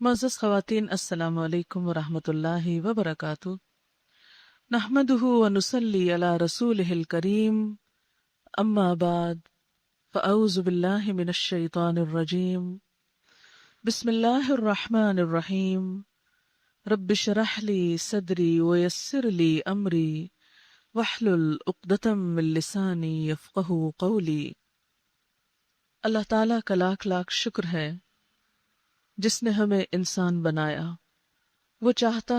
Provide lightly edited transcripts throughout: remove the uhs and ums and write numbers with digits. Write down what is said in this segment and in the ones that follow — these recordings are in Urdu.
معزز خواتین، السلام علیکم ورحمۃ اللہ وبرکاتہ۔ نحمدہ ونصلی علی رسولہ الکریم، اما بعد فاعوذ باللہ من الشیطان الرجیم، بسم اللہ الرحمن الرحیم۔ رب اشرح لی صدری ویسر لی امری واحلل عقدۃ من لسانی یفقہوا قولی۔ اللہ تعالیٰ کا لاکھ لاکھ شکر ہے جس نے ہمیں انسان بنایا۔ وہ چاہتا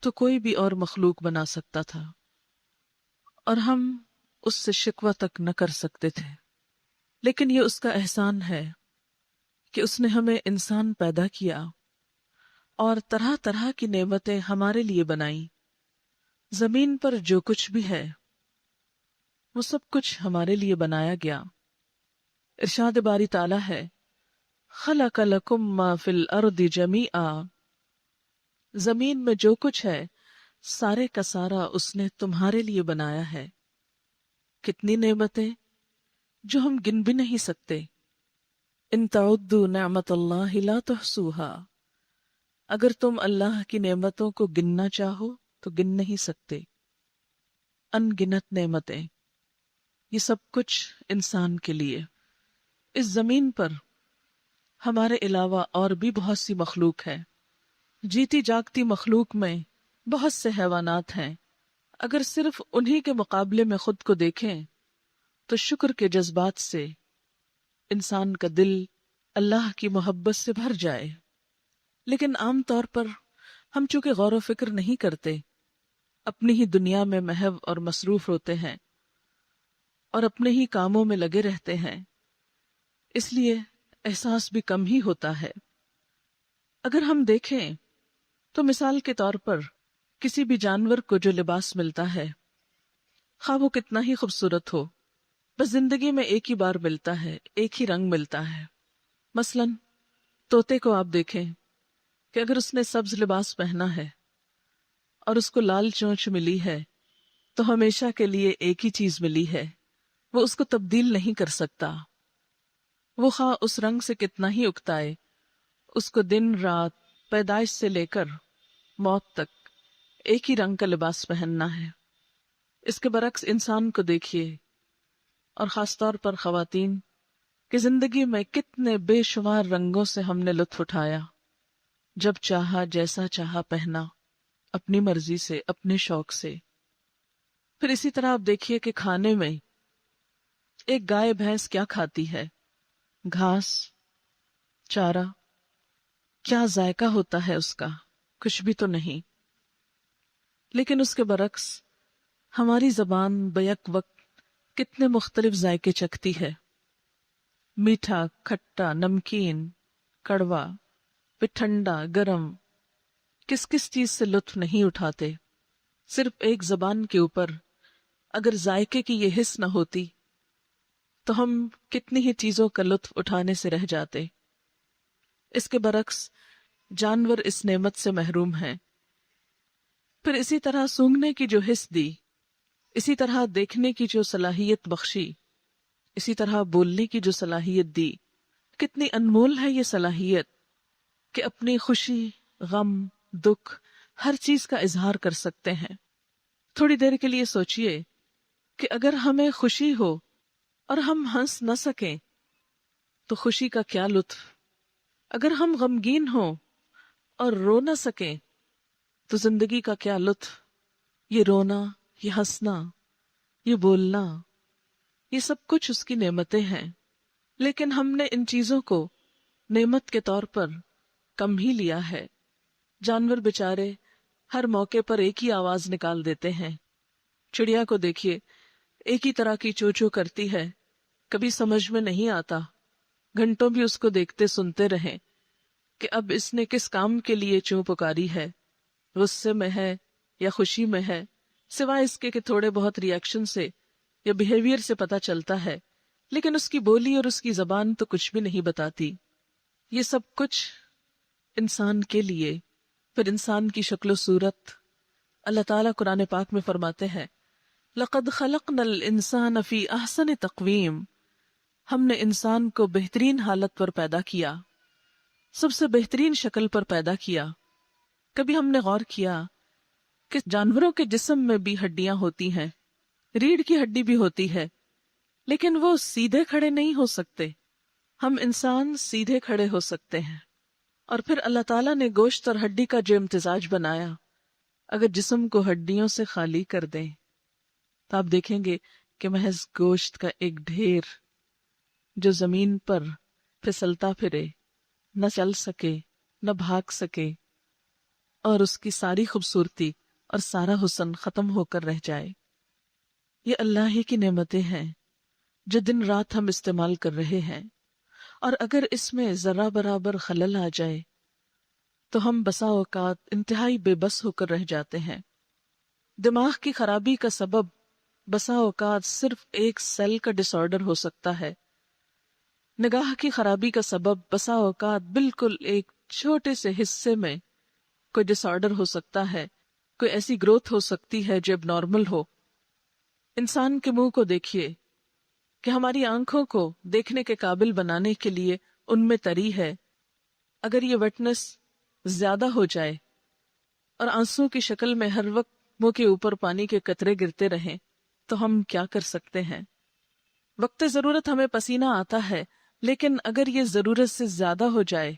تو کوئی بھی اور مخلوق بنا سکتا تھا اور ہم اس سے شکوہ تک نہ کر سکتے تھے، لیکن یہ اس کا احسان ہے کہ اس نے ہمیں انسان پیدا کیا اور طرح طرح کی نعمتیں ہمارے لیے بنائیں۔ زمین پر جو کچھ بھی ہے وہ سب کچھ ہمارے لیے بنایا گیا۔ ارشاد باری تعالیٰ ہے، خلق لکم ما فی الارض جمیعا، زمین میں جو کچھ ہے سارے کا سارا اس نے تمہارے لیے بنایا ہے۔ کتنی نعمتیں جو ہم گن بھی نہیں سکتے۔ ان تعدوا نعمت اللہ لا تحصوها، اگر تم اللہ کی نعمتوں کو گننا چاہو تو گن نہیں سکتے۔ ان گنت نعمتیں، یہ سب کچھ انسان کے لیے۔ اس زمین پر ہمارے علاوہ اور بھی بہت سی مخلوق ہے۔ جیتی جاگتی مخلوق میں بہت سے حیوانات ہیں۔ اگر صرف انہی کے مقابلے میں خود کو دیکھیں تو شکر کے جذبات سے انسان کا دل اللہ کی محبت سے بھر جائے۔ لیکن عام طور پر ہم چونکہ غور و فکر نہیں کرتے، اپنی ہی دنیا میں محو اور مصروف ہوتے ہیں اور اپنے ہی کاموں میں لگے رہتے ہیں، اس لیے احساس بھی کم ہی ہوتا ہے۔ اگر ہم دیکھیں تو مثال کے طور پر کسی بھی جانور کو جو لباس ملتا ہے، خواہ وہ کتنا ہی خوبصورت ہو، بس زندگی میں ایک ہی بار ملتا ہے، ایک ہی رنگ ملتا ہے۔ مثلا طوطے کو آپ دیکھیں کہ اگر اس نے سبز لباس پہنا ہے اور اس کو لال چونچ ملی ہے تو ہمیشہ کے لیے ایک ہی چیز ملی ہے، وہ اس کو تبدیل نہیں کر سکتا۔ وہ خواہ اس رنگ سے کتنا ہی اکتائے، اس کو دن رات، پیدائش سے لے کر موت تک ایک ہی رنگ کا لباس پہننا ہے۔ اس کے برعکس انسان کو دیکھیے، اور خاص طور پر خواتین، کہ زندگی میں کتنے بے شمار رنگوں سے ہم نے لطف اٹھایا، جب چاہا جیسا چاہا پہنا، اپنی مرضی سے، اپنے شوق سے۔ پھر اسی طرح آپ دیکھیے کہ کھانے میں ایک گائے بھینس کیا کھاتی ہے؟ گھاس، چارہ۔ کیا ذائقہ ہوتا ہے اس کا؟ کچھ بھی تو نہیں۔ لیکن اس کے برعکس ہماری زبان بیک وقت کتنے مختلف ذائقے چکھتی ہے، میٹھا، کھٹا، نمکین، کڑوا، پھر ٹھنڈا، گرم۔ کس کس چیز سے لطف نہیں اٹھاتے۔ صرف ایک زبان کے اوپر اگر ذائقے کی یہ حس نہ ہوتی تو ہم کتنی ہی چیزوں کا لطف اٹھانے سے رہ جاتے۔ اس کے برعکس جانور اس نعمت سے محروم ہیں۔ پھر اسی طرح سونگھنے کی جو حس دی، اسی طرح دیکھنے کی جو صلاحیت بخشی، اسی طرح بولنے کی جو صلاحیت دی، کتنی انمول ہے یہ صلاحیت کہ اپنی خوشی، غم، دکھ، ہر چیز کا اظہار کر سکتے ہیں۔ تھوڑی دیر کے لیے سوچئے کہ اگر ہمیں خوشی ہو اور ہم ہنس نہ سکیں تو خوشی کا کیا لطف؟ اگر ہم غمگین ہوں اور رو نہ سکیں تو زندگی کا کیا لطف؟ یہ رونا، یہ ہنسنا، یہ بولنا، یہ سب کچھ اس کی نعمتیں ہیں۔ لیکن ہم نے ان چیزوں کو نعمت کے طور پر کم ہی لیا ہے۔ جانور بیچارے ہر موقع پر ایک ہی آواز نکال دیتے ہیں۔ چڑیا کو دیکھیے، ایک ہی طرح کی چو چو کرتی ہے، کبھی سمجھ میں نہیں آتا، گھنٹوں بھی اس کو دیکھتے سنتے رہیں کہ اب اس نے کس کام کے لیے چوں پکاری ہے، غصے میں ہے یا خوشی میں ہے، سوائے اس کے کہ تھوڑے بہت ری ایکشن سے یا بیہیویئر سے پتہ چلتا ہے، لیکن اس کی بولی اور اس کی زبان تو کچھ بھی نہیں بتاتی۔ یہ سب کچھ انسان کے لیے۔ پھر انسان کی شکل و صورت، اللہ تعالیٰ قرآن پاک میں فرماتے ہیں، لَقَدْ خَلَقْنَا الْإِنسَانَ فِي أَحْسَنِ تَقْوِيمٍ، ہم نے انسان کو بہترین حالت پر پیدا کیا۔ سب سے بہترین شکل پر پیدا کیا۔ کبھی ہم نے غور کیا کہ جانوروں کے جسم میں بھی ہڈیاں ہوتی ہیں، ریڑھ کی ہڈی بھی ہوتی ہے، لیکن وہ سیدھے کھڑے نہیں ہو سکتے۔ ہم انسان سیدھے کھڑے ہو سکتے ہیں۔ اور پھر اللہ تعالیٰ نے گوشت اور ہڈی کا جو امتزاج بنایا، اگر جسم کو ہڈیوں سے خالی کر دیں تو آپ دیکھیں گے کہ محض گوشت کا ایک ڈھیر جو زمین پر پھسلتا پھرے، نہ چل سکے، نہ بھاگ سکے، اور اس کی ساری خوبصورتی اور سارا حسن ختم ہو کر رہ جائے۔ یہ اللہ ہی کی نعمتیں ہیں جو دن رات ہم استعمال کر رہے ہیں، اور اگر اس میں ذرہ برابر خلل آ جائے تو ہم بسا اوقات انتہائی بے بس ہو کر رہ جاتے ہیں۔ دماغ کی خرابی کا سبب بسا اوقات صرف ایک سیل کا ڈس آرڈر ہو سکتا ہے، نگاہ کی خرابی کا سبب بسا اوقات بالکل ایک چھوٹے سے حصے میں کوئی ڈس آرڈر ہو سکتا ہے، کوئی ایسی گروتھ ہو سکتی ہے جو اب نارمل ہو۔ انسان کے منہ کو دیکھیے کہ ہماری آنکھوں کو دیکھنے کے قابل بنانے کے لیے ان میں تری ہے، اگر یہ ویٹنس زیادہ ہو جائے اور آنسو کی شکل میں ہر وقت منہ کے اوپر پانی کے قطرے گرتے رہیں تو ہم کیا کر سکتے ہیں؟ وقت ضرورت ہمیں پسینہ آتا ہے، لیکن اگر یہ ضرورت سے زیادہ ہو جائے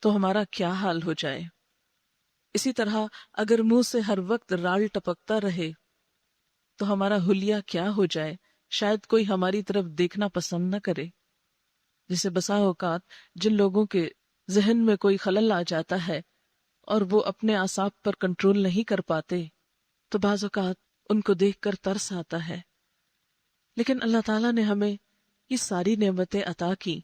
تو ہمارا کیا حال ہو جائے؟ اسی طرح اگر منہ سے ہر وقت رال ٹپکتا رہے تو ہمارا حلیہ کیا ہو جائے؟ شاید کوئی ہماری طرف دیکھنا پسند نہ کرے۔ جسے بسا اوقات جن لوگوں کے ذہن میں کوئی خلل آ جاتا ہے اور وہ اپنے اعصاب پر کنٹرول نہیں کر پاتے تو بعض اوقات ان کو دیکھ کر ترس آتا ہے۔ لیکن اللہ تعالیٰ نے ہمیں یہ ساری نعمتیں عطا کی۔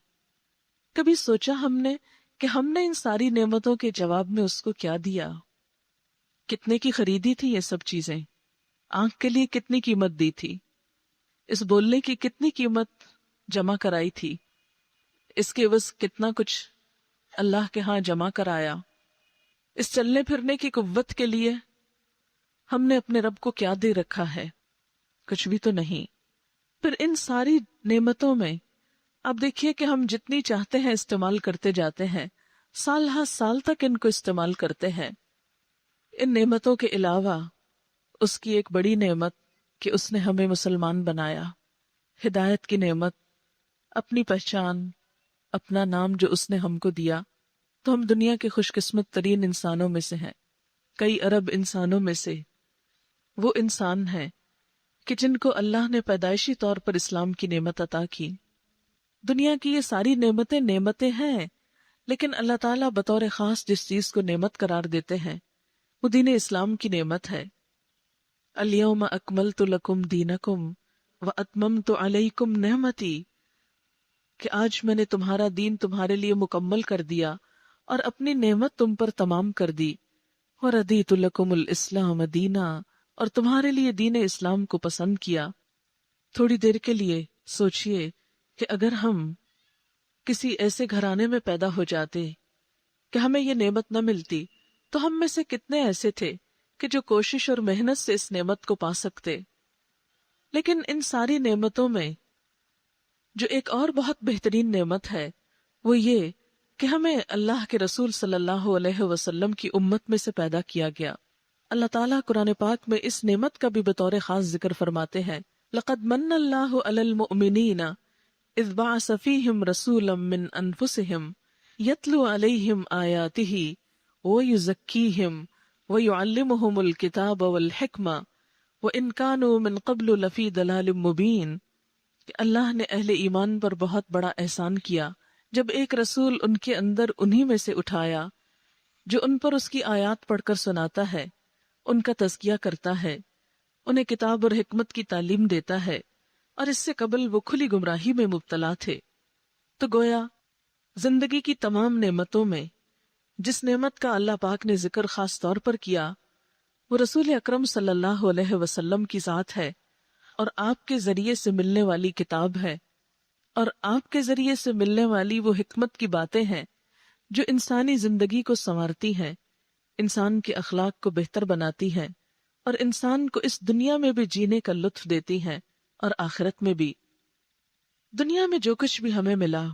کبھی سوچا ہم نے کہ ہم نے ان ساری نعمتوں کے جواب میں اس کو کیا دیا؟ کتنے کی خریدی تھی یہ سب چیزیں؟ آنکھ کے لیے کتنی قیمت دی تھی؟ اس بولنے کی کتنی قیمت جمع کرائی تھی؟ اس کے عوض کتنا کچھ اللہ کے ہاں جمع کرایا؟ اس چلنے پھرنے کی قوت کے لیے ہم نے اپنے رب کو کیا دے رکھا ہے؟ کچھ بھی تو نہیں۔ پھر ان ساری نعمتوں میں آپ دیکھیے کہ ہم جتنی چاہتے ہیں استعمال کرتے جاتے ہیں، سال ہر سال تک ان کو استعمال کرتے ہیں۔ ان نعمتوں کے علاوہ اس کی ایک بڑی نعمت کہ اس نے ہمیں مسلمان بنایا، ہدایت کی نعمت، اپنی پہچان، اپنا نام جو اس نے ہم کو دیا، تو ہم دنیا کے خوش قسمت ترین انسانوں میں سے ہیں۔ کئی ارب انسانوں میں سے وہ انسان ہیں کہ جن کو اللہ نے پیدائشی طور پر اسلام کی نعمت عطا کی۔ دنیا کی یہ ساری نعمتیں ہیں، لیکن اللہ تعالیٰ بطور خاص جس چیز کو نعمت قرار دیتے ہیں وہ دین اسلام کی نعمت ہے۔ الیوم اکملت لکم دینکم واتممت علیکم نعمتی، کہ آج میں نے تمہارا دین تمہارے لیے مکمل کر دیا اور اپنی نعمت تم پر تمام کر دی۔ وردیت لکم الاسلام دینا، اور تمہارے لیے دین اسلام کو پسند کیا۔ تھوڑی دیر کے لیے سوچئے کہ اگر ہم کسی ایسے گھرانے میں پیدا ہو جاتے کہ ہمیں یہ نعمت نہ ملتی تو ہم میں سے کتنے ایسے تھے کہ جو کوشش اور محنت سے اس نعمت کو پا سکتے۔ لیکن ان ساری نعمتوں میں جو ایک اور بہت بہترین نعمت ہے وہ یہ کہ ہمیں اللہ کے رسول صلی اللہ علیہ وسلم کی امت میں سے پیدا کیا گیا۔ اللہ تعالیٰ قرآن پاک میں اس نعمت کا بھی بطور خاص ذکر فرماتے ہیں، لَقَدْ مَنَّ اللَّهُ عَلَى الْمُؤْمِنِينَ اذ بعث فیہم رسولا من انفسہم یتلو علیہم آیاتہ ویزکیہم ویعلمہم الکتاب والحکمہ وان کانوا من قبل لفی ضلال مبین، کہ اللہ نے اہل ایمان پر بہت بڑا احسان کیا جب ایک رسول ان کے اندر انہی میں سے اٹھایا جو ان پر اس کی آیات پڑھ کر سناتا ہے، ان کا تزکیہ کرتا ہے، انہیں کتاب اور حکمت کی تعلیم دیتا ہے، اور اس سے قبل وہ کھلی گمراہی میں مبتلا تھے۔ تو گویا زندگی کی تمام نعمتوں میں جس نعمت کا اللہ پاک نے ذکر خاص طور پر کیا وہ رسول اکرم صلی اللہ علیہ وسلم کی ذات ہے، اور آپ کے ذریعے سے ملنے والی کتاب ہے، اور آپ کے ذریعے سے ملنے والی وہ حکمت کی باتیں ہیں جو انسانی زندگی کو سنوارتی ہیں، انسان کے اخلاق کو بہتر بناتی ہیں، اور انسان کو اس دنیا میں بھی جینے کا لطف دیتی ہیں اور آخرت میں بھی۔ دنیا میں جو کچھ بھی ہمیں ملا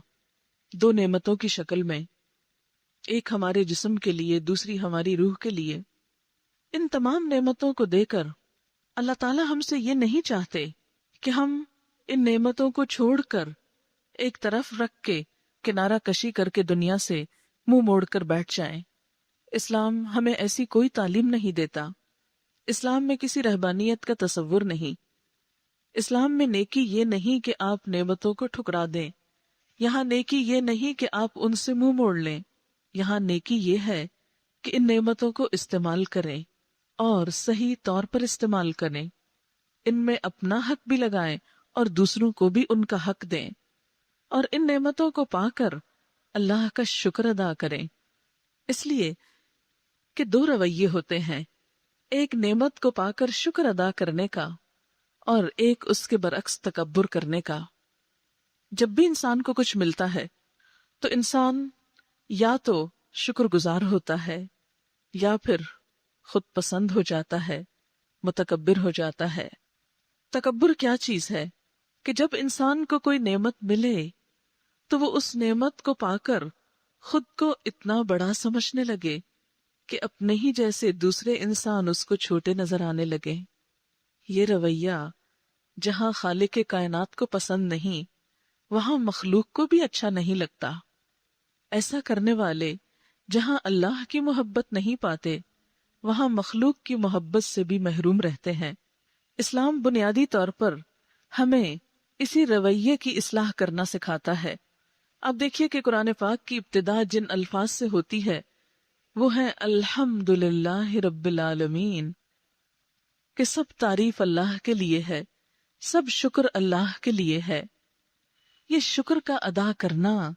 دو نعمتوں کی شکل میں، ایک ہمارے جسم کے لیے، دوسری ہماری روح کے لیے، ان تمام نعمتوں کو دے کر اللہ تعالیٰ ہم سے یہ نہیں چاہتے کہ ہم ان نعمتوں کو چھوڑ کر ایک طرف رکھ کے کنارہ کشی کر کے دنیا سے منہ موڑ کر بیٹھ جائیں۔ اسلام ہمیں ایسی کوئی تعلیم نہیں دیتا۔ اسلام میں کسی رہبانیت کا تصور نہیں۔ اسلام میں نیکی یہ نہیں کہ آپ نعمتوں کو ٹھکرا دیں، یہاں نیکی یہ نہیں کہ آپ ان سے منہ موڑ لیں، یہاں نیکی یہ ہے کہ ان نعمتوں کو استعمال کریں اور صحیح طور پر استعمال کریں، ان میں اپنا حق بھی لگائیں اور دوسروں کو بھی ان کا حق دیں، اور ان نعمتوں کو پا کر اللہ کا شکر ادا کریں۔ اس لیے کہ دو رویے ہوتے ہیں، ایک نعمت کو پا کر شکر ادا کرنے کا اور ایک اس کے برعکس تکبر کرنے کا۔ جب بھی انسان کو کچھ ملتا ہے تو انسان یا تو شکر گزار ہوتا ہے یا پھر خود پسند ہو جاتا ہے، متکبر ہو جاتا ہے۔ تکبر کیا چیز ہے کہ جب انسان کو کوئی نعمت ملے تو وہ اس نعمت کو پا کر خود کو اتنا بڑا سمجھنے لگے کہ اپنے ہی جیسے دوسرے انسان اس کو چھوٹے نظر آنے لگے۔ یہ رویہ جہاں خالق کائنات کو پسند نہیں، وہاں مخلوق کو بھی اچھا نہیں لگتا۔ ایسا کرنے والے جہاں اللہ کی محبت نہیں پاتے، وہاں مخلوق کی محبت سے بھی محروم رہتے ہیں۔ اسلام بنیادی طور پر ہمیں اسی رویے کی اصلاح کرنا سکھاتا ہے۔ اب دیکھیے کہ قرآن پاک کی ابتدا جن الفاظ سے ہوتی ہے وہ ہیں الحمدللہ رب العالمین، کہ سب تعریف اللہ کے لیے ہے، سب شکر اللہ کے لیے ہے۔ یہ شکر کا ادا کرنا،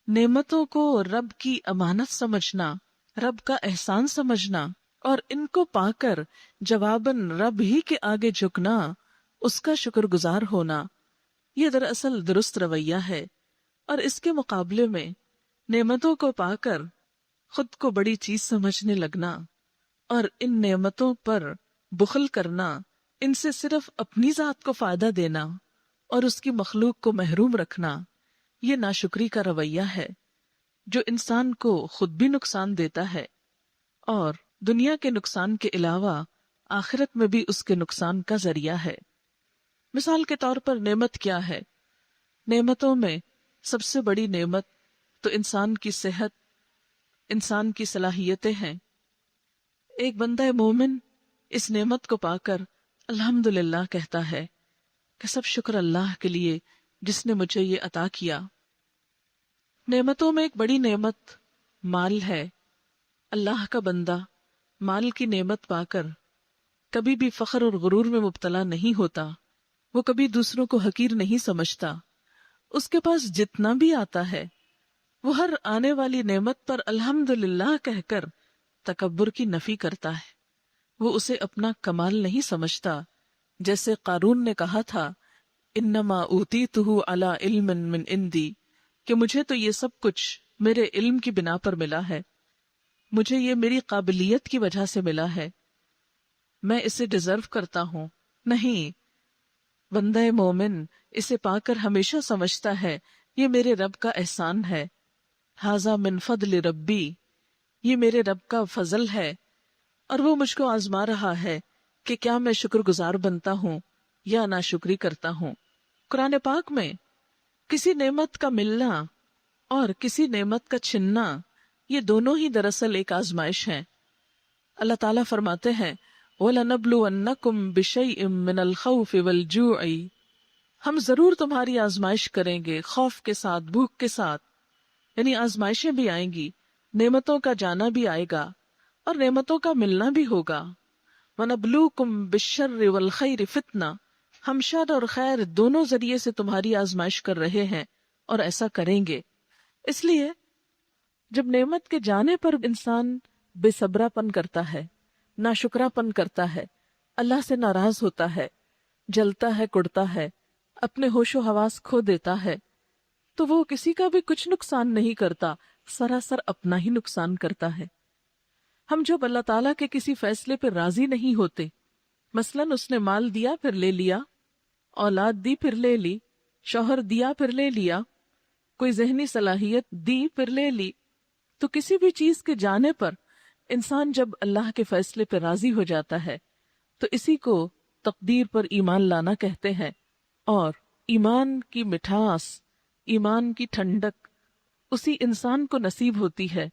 نعمتوں کو رب کی امانت سمجھنا، رب کا احسان سمجھنا اور ان کو پا کر جواباً رب ہی کے آگے جھکنا، اس کا شکر گزار ہونا، یہ دراصل درست رویہ ہے۔ اور اس کے مقابلے میں نعمتوں کو پا کر خود کو بڑی چیز سمجھنے لگنا اور ان نعمتوں پر بخل کرنا، ان سے صرف اپنی ذات کو فائدہ دینا اور اس کی مخلوق کو محروم رکھنا، یہ ناشکری کا رویہ ہے جو انسان کو خود بھی نقصان دیتا ہے اور دنیا کے نقصان کے علاوہ آخرت میں بھی اس کے نقصان کا ذریعہ ہے۔ مثال کے طور پر نعمت کیا ہے؟ نعمتوں میں سب سے بڑی نعمت تو انسان کی صحت، انسان کی صلاحیتیں ہیں۔ ایک بندہ مومن اس نعمت کو پا کر الحمدللہ کہتا ہے کہ سب شکر اللہ کے لیے جس نے مجھے یہ عطا کیا۔ نعمتوں میں ایک بڑی نعمت مال ہے۔ اللہ کا بندہ مال کی نعمت پا کر کبھی بھی فخر اور غرور میں مبتلا نہیں ہوتا، وہ کبھی دوسروں کو حقیر نہیں سمجھتا۔ اس کے پاس جتنا بھی آتا ہے وہ ہر آنے والی نعمت پر الحمدللہ کہہ کر تکبر کی نفی کرتا ہے، وہ اسے اپنا کمال نہیں سمجھتا۔ جیسے قارون نے کہا تھا انما اوتیتہ علی علم من عندی، کہ مجھے تو یہ سب کچھ میرے علم کی بنا پر ملا ہے، مجھے یہ میری قابلیت کی وجہ سے ملا ہے، میں اسے ڈیزرو کرتا ہوں۔ نہیں، بندہ مومن اسے پا کر ہمیشہ سمجھتا ہے یہ میرے رب کا احسان ہے، ھذا من فضل ربی، یہ میرے رب کا فضل ہے، اور وہ مجھ کو آزما رہا ہے کہ کیا میں شکر گزار بنتا ہوں یا ناشکری کرتا ہوں۔ قرآن پاک میں کسی نعمت کا ملنا اور کسی نعمت کا چھننا، یہ دونوں ہی دراصل ایک آزمائش ہیں۔ اللہ تعالیٰ فرماتے ہیں وَلَنَبْلُوَنَّكُمْ بِشَيْءٍ مِّنَ الْخَوْفِ وَالْجُوعِ، ہم ضرور تمہاری آزمائش کریں گے، خوف کے ساتھ، بھوک کے ساتھ، یعنی آزمائشیں بھی آئیں گی، نعمتوں کا جانا بھی آئے گا اور نعمتوں کا ملنا بھی ہوگا۔ وَنَبْلُوكُمْ بِالشَّرِّ وَالْخَيْرِ فِتْنَةً، ہم شر اور خیر دونوں ذریعے سے تمہاری آزمائش کر رہے ہیں اور ایسا کریں گے۔ اس لیے جب نعمت کے جانے پر انسان بے صبرا پن کرتا ہے، ناشکرا پن کرتا ہے، اللہ سے ناراض ہوتا ہے، جلتا ہے، کڑتا ہے، اپنے ہوش و حواس کھو دیتا ہے، تو وہ کسی کا بھی کچھ نقصان نہیں کرتا، سراسر اپنا ہی نقصان کرتا ہے۔ ہم جب اللہ تعالیٰ کے کسی فیصلے پر راضی نہیں ہوتے، مثلاً اس نے مال دیا پھر لے لیا، اولاد دی پھر لے لی، شوہر دیا پھر لے لیا، کوئی ذہنی صلاحیت دی پھر لے لی، تو کسی بھی چیز کے جانے پر انسان جب اللہ کے فیصلے پہ راضی ہو جاتا ہے تو اسی کو تقدیر پر ایمان لانا کہتے ہیں. اور ایمان کی مٹھاس، ایمان کی ٹھنڈک اسی انسان کو نصیب ہوتی ہے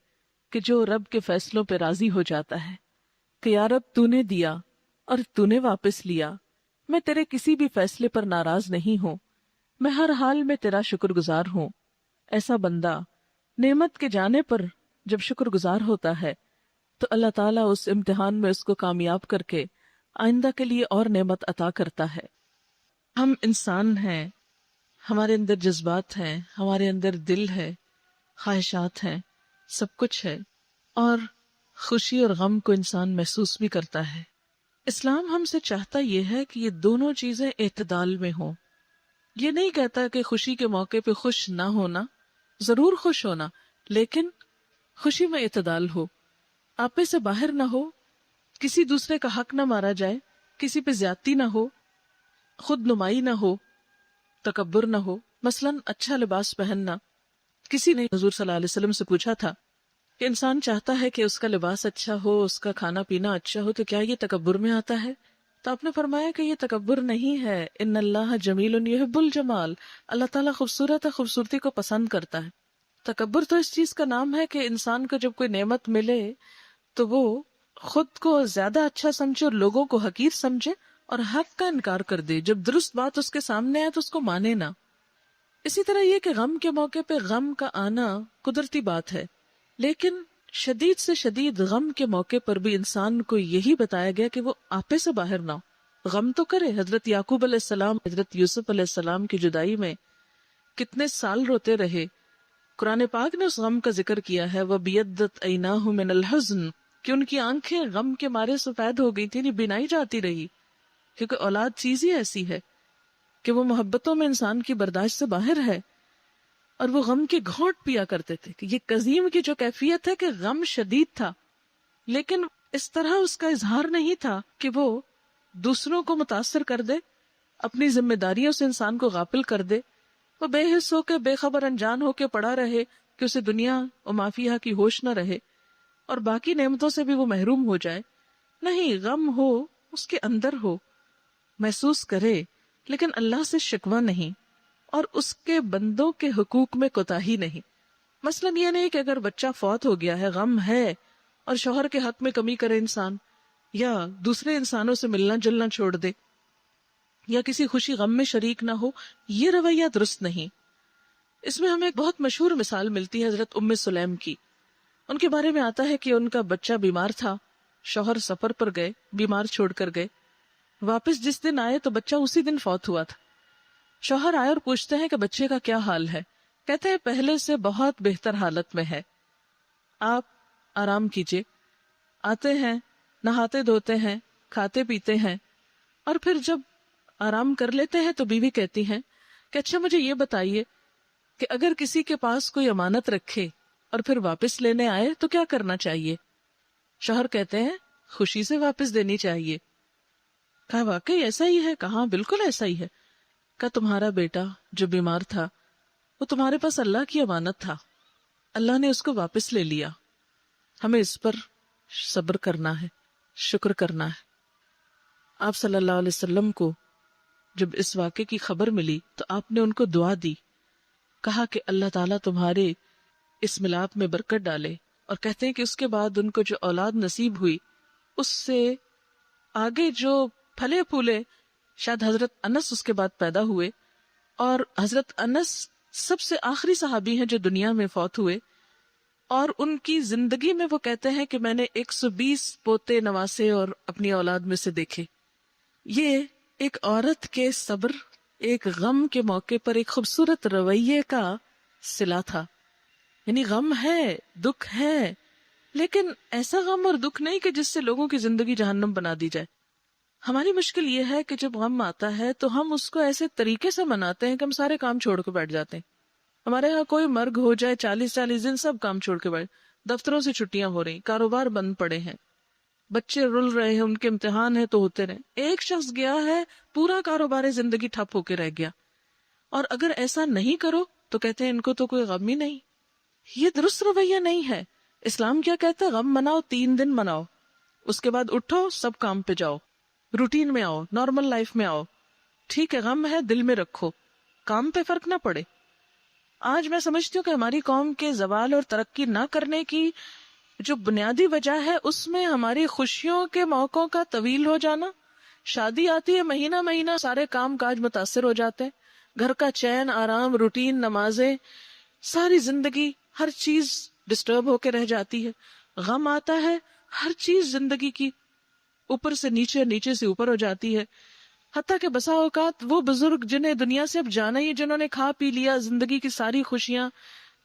کہ جو رب کے فیصلوں پہ راضی ہو جاتا ہے کہ یا رب تو نے دیا اور تو نے واپس لیا، میں تیرے کسی بھی فیصلے پر ناراض نہیں ہوں، میں ہر حال میں تیرا شکر گزار ہوں. ایسا بندہ نعمت کے جانے پر جب شکر گزار ہوتا ہے تو اللہ تعالیٰ اس امتحان میں اس کو کامیاب کر کے آئندہ کے لیے اور نعمت عطا کرتا ہے. ہم انسان ہیں، ہمارے اندر جذبات ہیں، ہمارے اندر دل ہے، خواہشات ہیں، سب کچھ ہے، اور خوشی اور غم کو انسان محسوس بھی کرتا ہے. اسلام ہم سے چاہتا یہ ہے کہ یہ دونوں چیزیں اعتدال میں ہوں. یہ نہیں کہتا کہ خوشی کے موقع پہ خوش نہ ہونا، ضرور خوش ہونا، لیکن خوشی میں اعتدال ہو، آپے سے باہر نہ ہو، کسی دوسرے کا حق نہ مارا جائے، کسی پہ زیادتی نہ ہو، خود نمائی نہ ہو، تکبر نہ ہو. مثلاً اچھا لباس پہننا. کسی نے حضور صلی اللہ علیہ وسلم سے پوچھا تھا کہ انسان چاہتا ہے کہ اس کا لباس اچھا ہو، اس کا کھانا پینا اچھا ہو، تو کیا یہ تکبر میں آتا ہے؟ تو آپ نے فرمایا کہ یہ تکبر نہیں ہے. ان اللہ جمیل یحب الجمال، اللہ تعالیٰ خوبصورت ہے، خوبصورتی کو پسند کرتا ہے. تکبر تو اس چیز کا نام ہے کہ انسان کو جب کوئی نعمت ملے تو وہ خود کو زیادہ اچھا سمجھے اور لوگوں کو حقیر سمجھے اور حق کا انکار کر دے. جب درست بات اس کے سامنے آئے تو اس کو مانے نہ. اسی طرح یہ کہ غم کے موقع پہ غم کا آنا قدرتی بات ہے، لیکن شدید سے شدید غم کے موقع پر بھی انسان کو یہی بتایا گیا کہ وہ آپے سے باہر نہ ہو، غم تو کرے. حضرت یعقوب علیہ السلام حضرت یوسف علیہ السلام کی جدائی میں کتنے سال روتے رہے. قرآن پاک نے اس غم کا ذکر کیا ہے، وَبِيَضَّتْ عَيْنَاهُ مِنَ الْحُزْنِ، کہ ان کی آنکھیں غم کے مارے سفید ہو گئی تھی، نہیں بینائی جاتی رہی. کیونکہ اولاد چیز ہی ایسی ہے کہ وہ محبتوں میں انسان کی برداشت سے باہر ہے. اور وہ غم کی گھونٹ پیا کرتے تھے کہ یہ قزیم کی جو کیفیت ہے کہ غم شدید تھا، لیکن اس طرح اس کا اظہار نہیں تھا کہ وہ دوسروں کو متاثر کر دے، اپنی ذمہ داریوں سے انسان کو غافل کر دے، وہ بے حس ہو کے بے خبر انجان ہو کے پڑا رہے کہ اسے دنیا و مافیہ کی ہوش نہ رہے اور باقی نعمتوں سے بھی وہ محروم ہو جائے. نہیں، غم ہو اس کے اندر ہو، محسوس کرے، لیکن اللہ سے شکوہ نہیں اور اس کے بندوں کے حقوق میں کوتاہی نہیں. مثلا یہ نہیں کہ اگر بچہ فوت ہو گیا ہے، غم ہے، اور شوہر کے حق میں کمی کرے انسان، یا دوسرے انسانوں سے ملنا جلنا چھوڑ دے، یا کسی خوشی غم میں شریک نہ ہو. یہ رویہ درست نہیں. اس میں ہمیں ایک بہت مشہور مثال ملتی ہے حضرت ام سلیم کی. ان کے بارے میں آتا ہے کہ ان کا بچہ بیمار تھا، شوہر سفر پر گئے، بیمار چھوڑ کر گئے، واپس جس دن آئے تو بچہ اسی دن فوت ہوا تھا. شوہر آئے اور پوچھتے ہیں کہ بچے کا کیا حال ہے؟ کہتے ہیں پہلے سے بہت بہتر حالت میں ہے، آپ آرام کیجئے. آتے ہیں، نہاتے دھوتے ہیں، کھاتے پیتے ہیں، اور پھر جب آرام کر لیتے ہیں تو بیوی کہتی ہیں کہ اچھا مجھے یہ بتائیے کہ اگر کسی کے پاس کوئی امانت رکھے اور پھر واپس لینے آئے تو کیا کرنا چاہیے؟ شوہر کہتے ہیں خوشی سے واپس دینی چاہیے. کہا واقعی ایسا ہی ہے؟ کہا بالکل ایسا ہی ہے. کہا تمہارا بیٹا جو بیمار تھا وہ تمہارے پاس اللہ کی امانت تھا، اللہ نے اس کو واپس لے لیا. ہمیں اس پر صبر کرنا ہے، شکر کرنا ہے. آپ صلی اللہ علیہ وسلم کو جب اس واقعے کی خبر ملی تو آپ نے ان کو دعا دی، کہا کہ اللہ تعالیٰ تمہارے اس ملاپ میں برکت ڈالے. اور کہتے ہیں کہ اس کے بعد ان کو جو اولاد نصیب ہوئی اس سے آگے جو پھلے پھولے، شاید حضرت انس اس کے بعد پیدا ہوئے، اور حضرت انس سب سے آخری صحابی ہیں جو دنیا میں فوت ہوئے. اور ان کی زندگی میں وہ کہتے ہیں کہ میں نے 120 پوتے نواسے اور اپنی اولاد میں سے دیکھے. یہ ایک عورت کے صبر، ایک غم کے موقع پر ایک خوبصورت رویے کا صلہ تھا. یعنی غم ہے، دکھ ہے، لیکن ایسا غم اور دکھ نہیں کہ جس سے لوگوں کی زندگی جہنم بنا دی جائے. ہماری مشکل یہ ہے کہ جب غم آتا ہے تو ہم اس کو ایسے طریقے سے مناتے ہیں کہ ہم سارے کام چھوڑ کے بیٹھ جاتے ہیں. ہمارے ہاں کوئی مرگ ہو جائے 40 دن سب کام چھوڑ کے بیٹھ، دفتروں سے چھٹیاں ہو رہی، کاروبار بند پڑے ہیں، بچے رل رہے ہیں، ان کے امتحان ہے تو ہوتے رہے. ایک شخص گیا ہے، پورا کاروبار زندگی ٹھپ ہو کے رہ گیا. اور اگر ایسا نہیں کرو تو کہتے ہیں ان کو تو کوئی غم ہی نہیں. یہ درست رویہ نہیں ہے. اسلام کیا کہتا ہے؟ غم مناؤ، 3 دن مناؤ، اس کے بعد اٹھو، سب کام پہ جاؤ، روٹین میں آؤ، نارمل لائف میں آؤ. ٹھیک ہے غم ہے، دل میں رکھو، کام پہ فرق نہ پڑے. آج میں سمجھتی ہوں کہ ہماری قوم کے زوال اور ترقی نہ کرنے کی جو بنیادی وجہ ہے اس میں ہماری خوشیوں کے موقعوں کا طویل ہو جانا. شادی آتی ہے، مہینہ مہینہ سارے کام کاج متاثر ہو جاتے ہیں، گھر کا چین آرام، روٹین، نمازیں، ساری زندگی ہر چیز ڈسٹرب ہو کے رہ جاتی ہے. غم آتا ہے، ہر چیز زندگی کی اوپر سے نیچے، نیچے سے اوپر ہو جاتی ہے. حتیٰ کہ بسا اوقات وہ بزرگ جنہیں دنیا سے اب جانا ہی، جنہوں نے کھا پی لیا، زندگی کی ساری خوشیاں،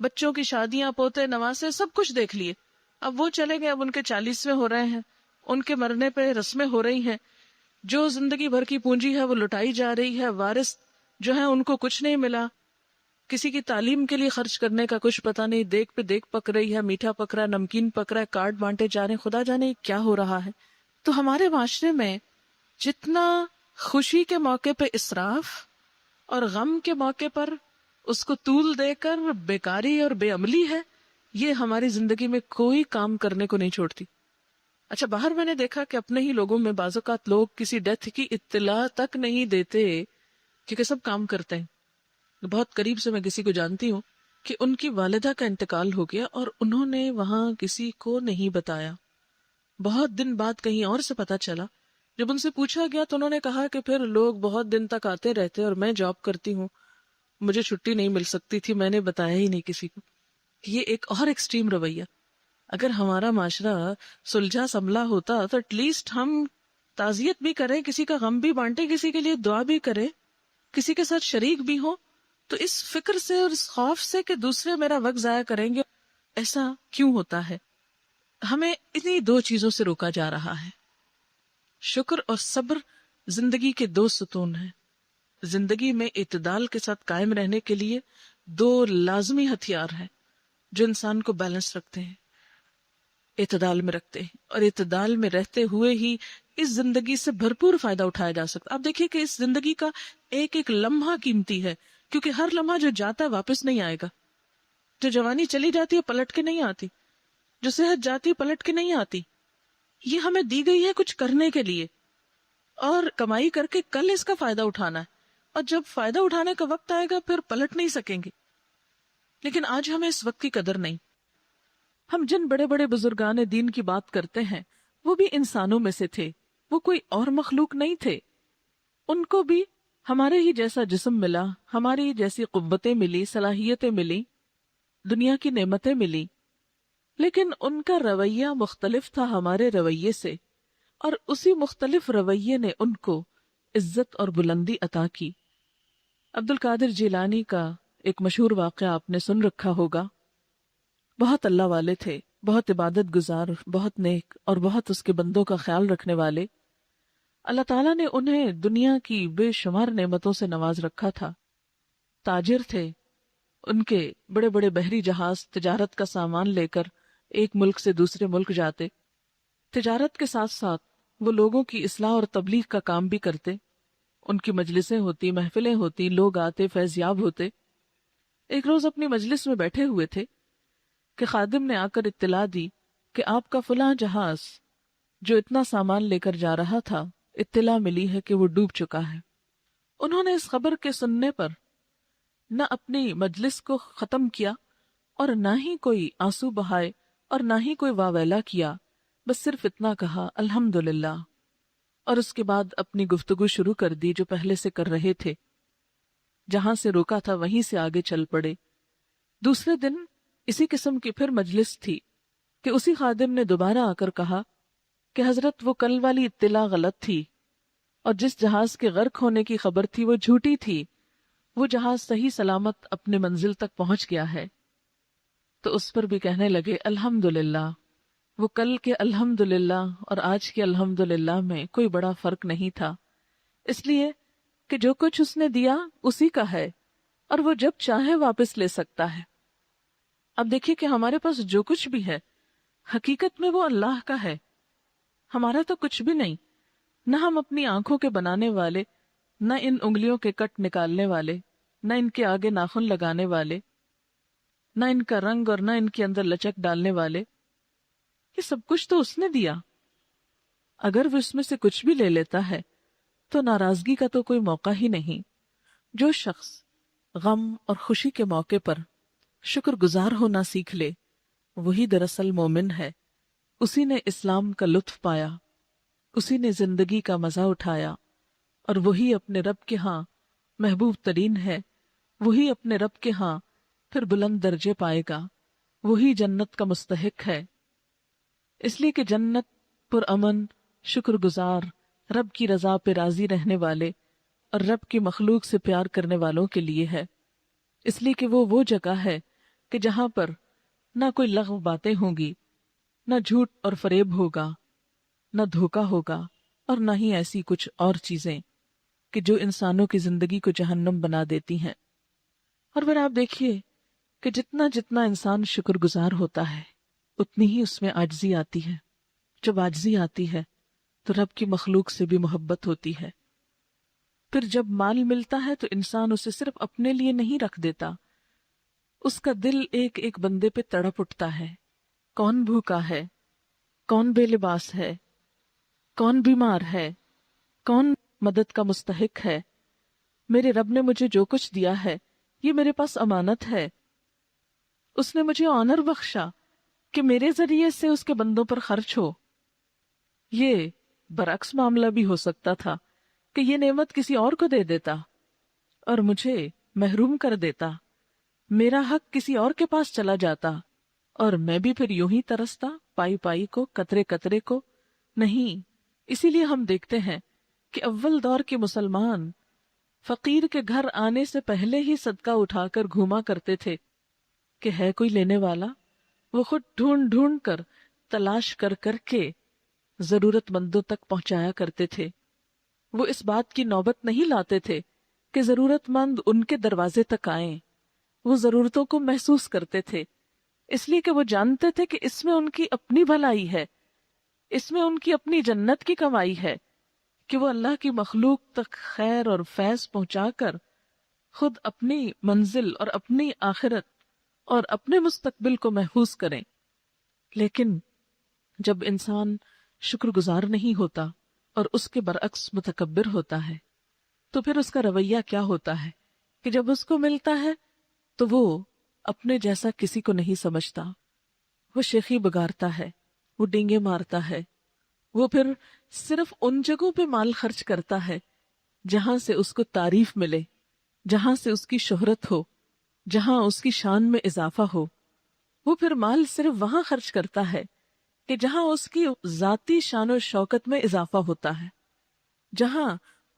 بچوں کی شادیاں، پوتے نواسے، سب کچھ دیکھ لیے، اب وہ چلے گئے، اب ان کے 40ویں ہو رہے ہیں، ان کے مرنے پہ رسمیں ہو رہی ہیں، جو زندگی بھر کی پونجی ہے وہ لٹائی جا رہی ہے، وارث جو ہے ان کو کچھ نہیں ملا، کسی کی تعلیم کے لیے خرچ کرنے کا کچھ پتہ نہیں، دیکھ پہ دیکھ پک رہی ہے، میٹھا پک رہا ہے، نمکین پک رہا ہے، کارڈ بانٹے جا رہے ہیں، خدا جانے کیا ہو رہا ہے. تو ہمارے معاشرے میں جتنا خوشی کے موقع پہ اسراف اور غم کے موقع پر اس کو طول دے کر بیکاری اور بے عملی ہے، یہ ہماری زندگی میں کوئی کام کرنے کو نہیں چھوڑتی. اچھا باہر میں نے دیکھا کہ اپنے ہی لوگوں میں بعض اوقات لوگ کسی ڈیتھ کی اطلاع تک نہیں دیتے کیونکہ سب کام کرتے ہیں. بہت قریب سے میں کسی کو جانتی ہوں کہ ان کی والدہ کا انتقال ہو گیا اور انہوں نے وہاں کسی کو نہیں بتایا. بہت دن بعد کہیں اور سے پتا چلا. جب ان سے پوچھا گیا تو انہوں نے کہا کہ پھر لوگ بہت دن تک آتے رہتے اور میں جاب کرتی ہوں، مجھے چھٹی نہیں مل سکتی تھی، میں نے بتایا ہی نہیں کسی کو. یہ ایک اور ایکسٹریم رویہ. اگر ہمارا معاشرہ سلجھا سنبھلا ہوتا تو ایٹ لیسٹ ہم تعزیت بھی کریں، کسی کا غم بھی بانٹے، کسی کے لیے دعا بھی کریں، کسی کے ساتھ شریک بھی ہوں. تو اس فکر سے اور اس خوف سے کہ دوسرے میرا وقت ضائع کریں گے، ایسا کیوں ہوتا ہے؟ ہمیں انہی 2 چیزوں سے روکا جا رہا ہے. شکر اور صبر زندگی کے 2 ستون ہیں. زندگی میں اعتدال کے ساتھ قائم رہنے کے لیے 2 لازمی ہتھیار ہیں جو انسان کو بیلنس رکھتے ہیں، اعتدال میں رکھتے ہیں، اور اعتدال میں رہتے ہوئے ہی اس زندگی سے بھرپور فائدہ اٹھایا جا سکتا. آپ دیکھیے کہ اس زندگی کا ایک ایک لمحہ قیمتی ہے، کیونکہ ہر لمحہ جو جاتا ہے واپس نہیں آئے گا. جو جوانی چلی جاتی ہے پلٹ کے نہیں آتی، جو صحت جاتی ہے پلٹ کے نہیں آتی. یہ ہمیں دی گئی ہے کچھ کرنے کے لیے اور کمائی کر کے کل اس کا فائدہ اٹھانا ہے، اور جب فائدہ اٹھانے کا وقت آئے گا پھر پلٹ نہیں سکیں گے. لیکن آج ہمیں اس وقت کی قدر نہیں. ہم جن بڑے بڑے بزرگان دین کی بات کرتے ہیں وہ بھی انسانوں میں سے تھے، وہ کوئی اور مخلوق نہیں تھے. ان کو بھی ہمارے ہی جیسا جسم ملا، ہماری جیسی قوتیں ملی، صلاحیتیں ملی، دنیا کی نعمتیں ملی، لیکن ان کا رویہ مختلف تھا ہمارے رویے سے، اور اسی مختلف رویے نے ان کو عزت اور بلندی عطا کی. عبد القادر جیلانی کا ایک مشہور واقعہ آپ نے سن رکھا ہوگا. بہت اللہ والے تھے، بہت عبادت گزار، بہت نیک اور بہت اس کے بندوں کا خیال رکھنے والے. اللہ تعالیٰ نے انہیں دنیا کی بے شمار نعمتوں سے نواز رکھا تھا. تاجر تھے، ان کے بڑے بڑے بحری جہاز تجارت کا سامان لے کر ایک ملک سے دوسرے ملک جاتے. تجارت کے ساتھ ساتھ وہ لوگوں کی اصلاح اور تبلیغ کا کام بھی کرتے. ان کی مجلسیں ہوتی، محفلیں ہوتی، لوگ آتے، فیض یاب ہوتے. ایک روز اپنی مجلس میں بیٹھے ہوئے تھے کہ خادم نے آ کر اطلاع دی کہ آپ کا فلاں جہاز جو اتنا سامان لے کر جا رہا تھا، اطلاع ملی ہے کہ وہ ڈوب چکا ہے. انہوں نے اس خبر کے سننے پر نہ اپنی مجلس کو ختم کیا اور نہ ہی کوئی آنسو بہائے اور نہ ہی کوئی واویلا کیا، بس صرف اتنا کہا الحمدللہ، اور اس کے بعد اپنی گفتگو شروع کر دی جو پہلے سے کر رہے تھے. جہاں سے روکا تھا وہیں سے آگے چل پڑے. دوسرے دن اسی قسم کی پھر مجلس تھی کہ اسی خادم نے دوبارہ آ کر کہا کہ حضرت وہ کل والی اطلاع غلط تھی، اور جس جہاز کے غرق ہونے کی خبر تھی وہ جھوٹی تھی. وہ جہاز صحیح سلامت اپنے منزل تک پہنچ گیا ہے. تو اس پر بھی کہنے لگے الحمدللہ. وہ کل کے الحمدللہ اور آج کے الحمدللہ میں کوئی بڑا فرق نہیں تھا، اس لیے کہ جو کچھ اس نے دیا اسی کا ہے اور وہ جب چاہے واپس لے سکتا ہے. اب دیکھیے کہ ہمارے پاس جو کچھ بھی ہے حقیقت میں وہ اللہ کا ہے، ہمارا تو کچھ بھی نہیں. نہ ہم اپنی آنکھوں کے بنانے والے، نہ ان انگلیوں کے کٹ نکالنے والے، نہ ان کے آگے ناخن لگانے والے، نہ ان کا رنگ اور نہ ان کے اندر لچک ڈالنے والے. یہ سب کچھ تو اس نے دیا. اگر وہ اس میں سے کچھ بھی لے لیتا ہے تو ناراضگی کا تو کوئی موقع ہی نہیں. جو شخص غم اور خوشی کے موقع پر شکر گزار ہونا سیکھ لے وہی دراصل مومن ہے. اسی نے اسلام کا لطف پایا، اسی نے زندگی کا مزہ اٹھایا، اور وہی اپنے رب کے ہاں محبوب ترین ہے. وہی اپنے رب کے ہاں پھر بلند درجے پائے گا، وہی جنت کا مستحق ہے. اس لیے کہ جنت پرامن، شکر گزار، رب کی رضا پہ راضی رہنے والے اور رب کی مخلوق سے پیار کرنے والوں کے لیے ہے. اس لیے کہ وہ جگہ ہے کہ جہاں پر نہ کوئی لغو باتیں ہوں گی، نہ جھوٹ اور فریب ہوگا، نہ دھوکا ہوگا، اور نہ ہی ایسی کچھ اور چیزیں کہ جو انسانوں کی زندگی کو جہنم بنا دیتی ہیں. اور پھر آپ دیکھیے کہ جتنا جتنا انسان شکر گزار ہوتا ہے اتنی ہی اس میں عاجزی آتی ہے. جب عاجزی آتی ہے تو رب کی مخلوق سے بھی محبت ہوتی ہے. پھر جب مال ملتا ہے تو انسان اسے صرف اپنے لیے نہیں رکھ دیتا، اس کا دل ایک ایک بندے پہ تڑپ اٹھتا ہے. کون بھوکا ہے، کون بے لباس ہے، کون بیمار ہے، کون مدد کا مستحق ہے. میرے رب نے مجھے جو کچھ دیا ہے یہ میرے پاس امانت ہے. اس نے مجھے آنر بخشا کہ میرے ذریعے سے اس کے بندوں پر خرچ ہو. یہ برعکس معاملہ بھی ہو سکتا تھا کہ یہ نعمت کسی اور کو دے دیتا اور مجھے محروم کر دیتا، میرا حق کسی اور کے پاس چلا جاتا اور میں بھی پھر یوں ہی ترستا پائی پائی کو، قطرے قطرے کو. نہیں، اسی لیے ہم دیکھتے ہیں کہ اول دور کے مسلمان فقیر کے گھر آنے سے پہلے ہی صدقہ اٹھا کر گھوما کرتے تھے کہ ہے کوئی لینے والا. وہ خود ڈھونڈ ڈھونڈ کر، تلاش کر کر کے ضرورت مندوں تک پہنچایا کرتے تھے. وہ اس بات کی نوبت نہیں لاتے تھے کہ ضرورت مند ان کے دروازے تک آئیں. وہ ضرورتوں کو محسوس کرتے تھے اس لیے کہ وہ جانتے تھے کہ اس میں ان کی اپنی بھلائی ہے، اس میں ان کی اپنی جنت کی کمائی ہے کہ وہ اللہ کی مخلوق تک خیر اور فیض پہنچا کر خود اپنی منزل اور اپنی آخرت اور اپنے مستقبل کو محفوظ کریں. لیکن جب انسان شکر گزار نہیں ہوتا اور اس کے برعکس متکبر ہوتا ہے تو پھر اس کا رویہ کیا ہوتا ہے کہ جب اس کو ملتا ہے تو وہ اپنے جیسا کسی کو نہیں سمجھتا. وہ شیخی بگارتا ہے، وہ ڈینگے مارتا ہے، وہ پھر صرف ان جگہوں پہ مال خرچ کرتا ہے جہاں سے اس کو تعریف ملے، جہاں سے اس کی شہرت ہو، جہاں اس کی شان میں اضافہ ہو. وہ پھر مال صرف وہاں خرچ کرتا ہے کہ جہاں اس کی ذاتی شان و شوکت میں اضافہ ہوتا ہے، جہاں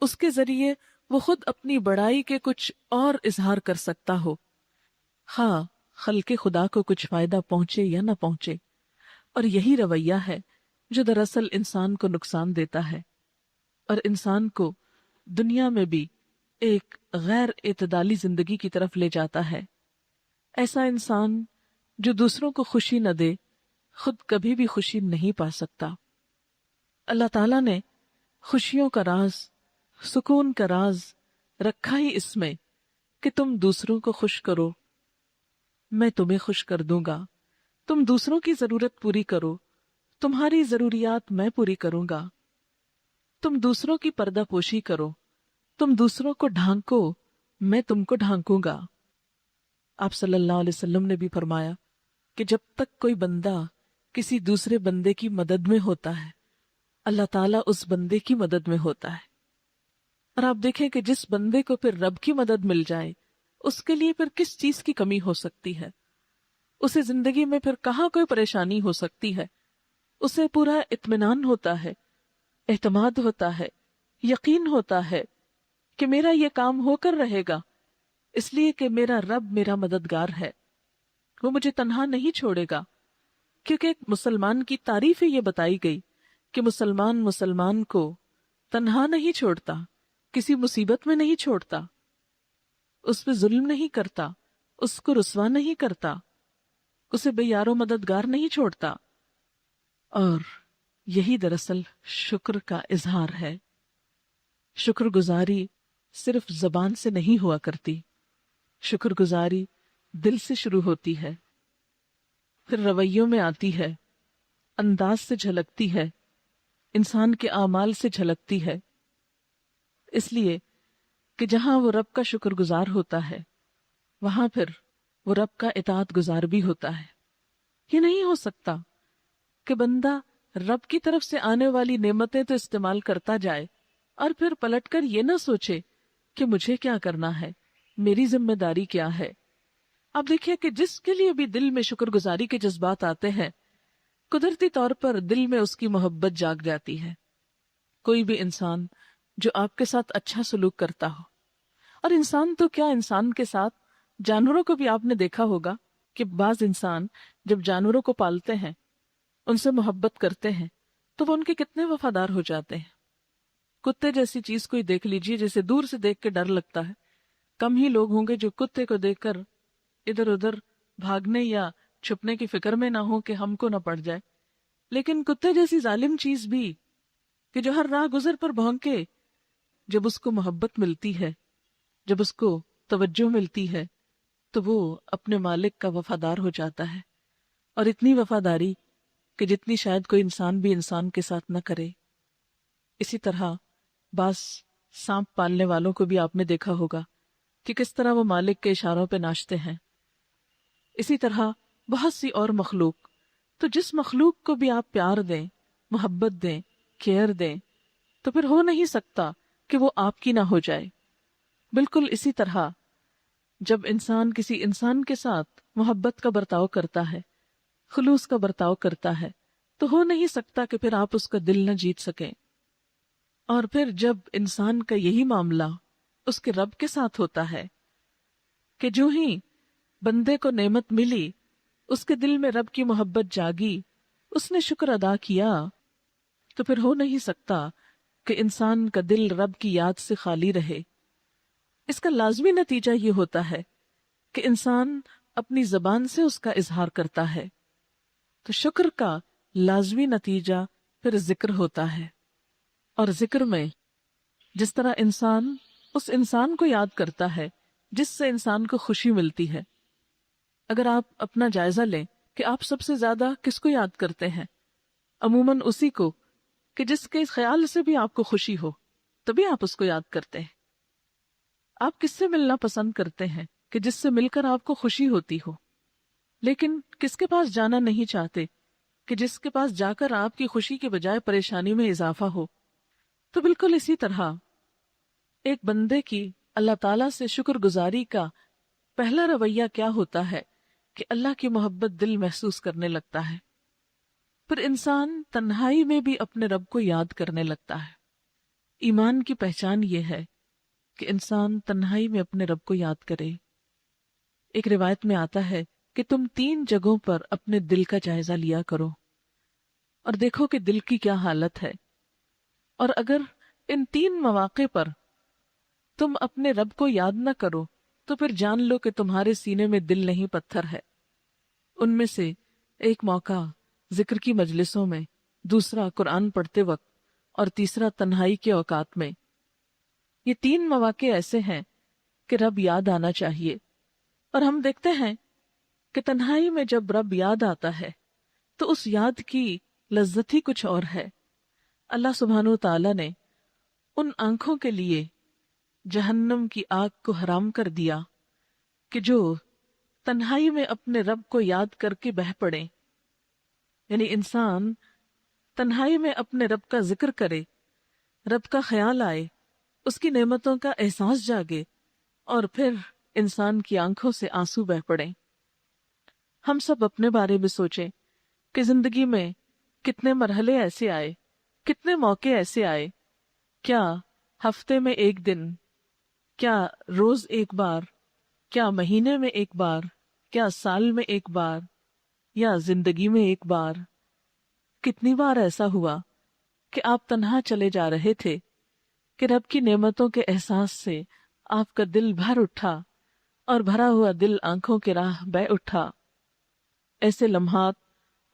اس کے ذریعے وہ خود اپنی بڑائی کے کچھ اور اظہار کر سکتا ہو، خواہ خلق خدا کو کچھ فائدہ پہنچے یا نہ پہنچے. اور یہی رویہ ہے جو دراصل انسان کو نقصان دیتا ہے اور انسان کو دنیا میں بھی ایک غیر اعتدالی زندگی کی طرف لے جاتا ہے. ایسا انسان جو دوسروں کو خوشی نہ دے خود کبھی بھی خوشی نہیں پا سکتا. اللہ تعالیٰ نے خوشیوں کا راز، سکون کا راز رکھا ہی اس میں کہ تم دوسروں کو خوش کرو، میں تمہیں خوش کر دوں گا. تم دوسروں کی ضرورت پوری کرو، تمہاری ضروریات میں پوری کروں گا. تم دوسروں کی پردہ پوشی کرو، تم دوسروں کو ڈھانکو، میں تم کو ڈھانکوں گا. آپ صلی اللہ علیہ وسلم نے بھی فرمایا کہ جب تک کوئی بندہ کسی دوسرے بندے کی مدد میں ہوتا ہے اللہ تعالیٰ اس بندے کی مدد میں ہوتا ہے. اور آپ دیکھیں کہ جس بندے کو پھر رب کی مدد مل جائے اس کے لیے پھر کس چیز کی کمی ہو سکتی ہے، اسے زندگی میں پھر کہاں کوئی پریشانی ہو سکتی ہے. اسے پورا اطمینان ہوتا ہے، اعتماد ہوتا ہے، یقین ہوتا ہے کہ میرا یہ کام ہو کر رہے گا اس لیے کہ میرا رب میرا مددگار ہے، وہ مجھے تنہا نہیں چھوڑے گا. کیونکہ ایک مسلمان کی تعریف ہی یہ بتائی گئی کہ مسلمان کو تنہا نہیں چھوڑتا، کسی مصیبت میں نہیں چھوڑتا، اس پہ ظلم نہیں کرتا، اس کو رسوا نہیں کرتا، اسے بے یار و مددگار نہیں چھوڑتا. اور یہی دراصل شکر کا اظہار ہے. شکر گزاری صرف زبان سے نہیں ہوا کرتی، شکر گزاری دل سے شروع ہوتی ہے، پھر رویوں میں آتی ہے، انداز سے جھلکتی ہے، انسان کے اعمال سے جھلکتی ہے، اس لیے کہ جہاں وہ رب کا شکر گزار ہوتا ہے وہاں پھر وہ رب کا اطاعت گزار بھی ہوتا ہے۔ یہ نہیں ہو سکتا کہ بندہ رب کی طرف سے آنے والی نعمتیں تو استعمال کرتا جائے اور پھر پلٹ کر یہ نہ سوچے کہ مجھے کیا کرنا ہے، میری ذمہ داری کیا ہے۔ آپ دیکھیے کہ جس کے لیے بھی دل میں شکر گزاری کے جذبات آتے ہیں، قدرتی طور پر دل میں اس کی محبت جاگ جاتی ہے۔ کوئی بھی انسان جو آپ کے ساتھ اچھا سلوک کرتا ہو، اور انسان تو کیا، انسان کے ساتھ جانوروں کو بھی آپ نے دیکھا ہوگا کہ بعض انسان جب جانوروں کو پالتے ہیں، ان سے محبت کرتے ہیں، تو وہ ان کے کتنے وفادار ہو جاتے ہیں۔ کتے جیسی چیز کوئی دیکھ لیجئے جسے دور سے دیکھ کے ڈر لگتا ہے، کم ہی لوگ ہوں گے جو کتے کو دیکھ کر ادھر ادھر بھاگنے یا چھپنے کی فکر میں نہ ہو کہ ہم کو نہ پڑ جائے۔ لیکن کتے جیسی ظالم چیز بھی کہ جو ہر راہ گزر پر بھونکے، جب اس کو محبت ملتی ہے، جب اس کو توجہ ملتی ہے، تو وہ اپنے مالک کا وفادار ہو جاتا ہے، اور اتنی وفاداری کہ جتنی شاید کوئی انسان بھی انسان کے ساتھ نہ کرے۔ اسی طرح بعض سانپ پالنے والوں کو بھی آپ نے دیکھا ہوگا کہ کس طرح وہ مالک کے اشاروں پہ ناچتے ہیں۔ اسی طرح بہت سی اور مخلوق، تو جس مخلوق کو بھی آپ پیار دیں، محبت دیں، کیئر دیں، تو پھر ہو نہیں سکتا کہ وہ آپ کی نہ ہو جائے۔ بالکل اسی طرح جب انسان کسی انسان کے ساتھ محبت کا برتاؤ کرتا ہے، خلوص کا برتاؤ کرتا ہے، تو ہو نہیں سکتا کہ پھر آپ اس کا دل نہ جیت سکیں۔ اور پھر جب انسان کا یہی معاملہ اس کے رب کے ساتھ ہوتا ہے کہ جو ہی بندے کو نعمت ملی، اس کے دل میں رب کی محبت جاگی، اس نے شکر ادا کیا، تو پھر ہو نہیں سکتا کہ انسان کا دل رب کی یاد سے خالی رہے۔ اس کا لازمی نتیجہ یہ ہوتا ہے کہ انسان اپنی زبان سے اس کا اظہار کرتا ہے، تو شکر کا لازمی نتیجہ پھر ذکر ہوتا ہے، اور ذکر میں جس طرح انسان اس انسان کو یاد کرتا ہے جس سے انسان کو خوشی ملتی ہے۔ اگر آپ اپنا جائزہ لیں کہ آپ سب سے زیادہ کس کو یاد کرتے ہیں، عموماً اسی کو کہ جس کے خیال سے بھی آپ کو خوشی ہو، تبھی آپ اس کو یاد کرتے ہیں۔ آپ کس سے ملنا پسند کرتے ہیں کہ جس سے مل کر آپ کو خوشی ہوتی ہو، لیکن کس کے پاس جانا نہیں چاہتے کہ جس کے پاس جا کر آپ کی خوشی کے بجائے پریشانی میں اضافہ ہو۔ تو بالکل اسی طرح ایک بندے کی اللہ تعالیٰ سے شکر گزاری کا پہلا رویہ کیا ہوتا ہے کہ اللہ کی محبت دل محسوس کرنے لگتا ہے۔ پھر انسان تنہائی میں بھی اپنے رب کو یاد کرنے لگتا ہے۔ ایمان کی پہچان یہ ہے کہ انسان تنہائی میں اپنے رب کو یاد کرے۔ ایک روایت میں آتا ہے کہ تم 3 جگہوں پر اپنے دل کا جائزہ لیا کرو اور دیکھو کہ دل کی کیا حالت ہے، اور اگر ان 3 مواقع پر تم اپنے رب کو یاد نہ کرو تو پھر جان لو کہ تمہارے سینے میں دل نہیں پتھر ہے۔ ان میں سے ایک موقع ذکر کی مجلسوں میں، دوسرا قرآن پڑھتے وقت، اور تیسرا تنہائی کے اوقات میں۔ یہ 3 مواقع ایسے ہیں کہ رب یاد آنا چاہیے، اور ہم دیکھتے ہیں کہ تنہائی میں جب رب یاد آتا ہے تو اس یاد کی لذت ہی کچھ اور ہے۔ اللہ سبحانہ و تعالی نے ان آنکھوں کے لیے جہنم کی آگ کو حرام کر دیا کہ جو تنہائی میں اپنے رب کو یاد کر کے بہہ پڑے، یعنی انسان تنہائی میں اپنے رب کا ذکر کرے، رب کا خیال آئے، اس کی نعمتوں کا احساس جاگے، اور پھر انسان کی آنکھوں سے آنسو بہہ پڑے۔ ہم سب اپنے بارے میں سوچیں کہ زندگی میں کتنے مرحلے ایسے آئے، کتنے موقع ایسے آئے، کیا ہفتے میں 1 دن، کیا روز 1 بار، کیا مہینے میں 1 بار، کیا سال میں 1 بار، یا زندگی میں 1 بار، کتنی بار ایسا ہوا کہ آپ تنہا چلے جا رہے تھے کہ رب کی نعمتوں کے احساس سے آپ کا دل بھر اٹھا اور بھرا ہوا دل آنکھوں کے راہ بہہ اٹھا۔ ایسے لمحات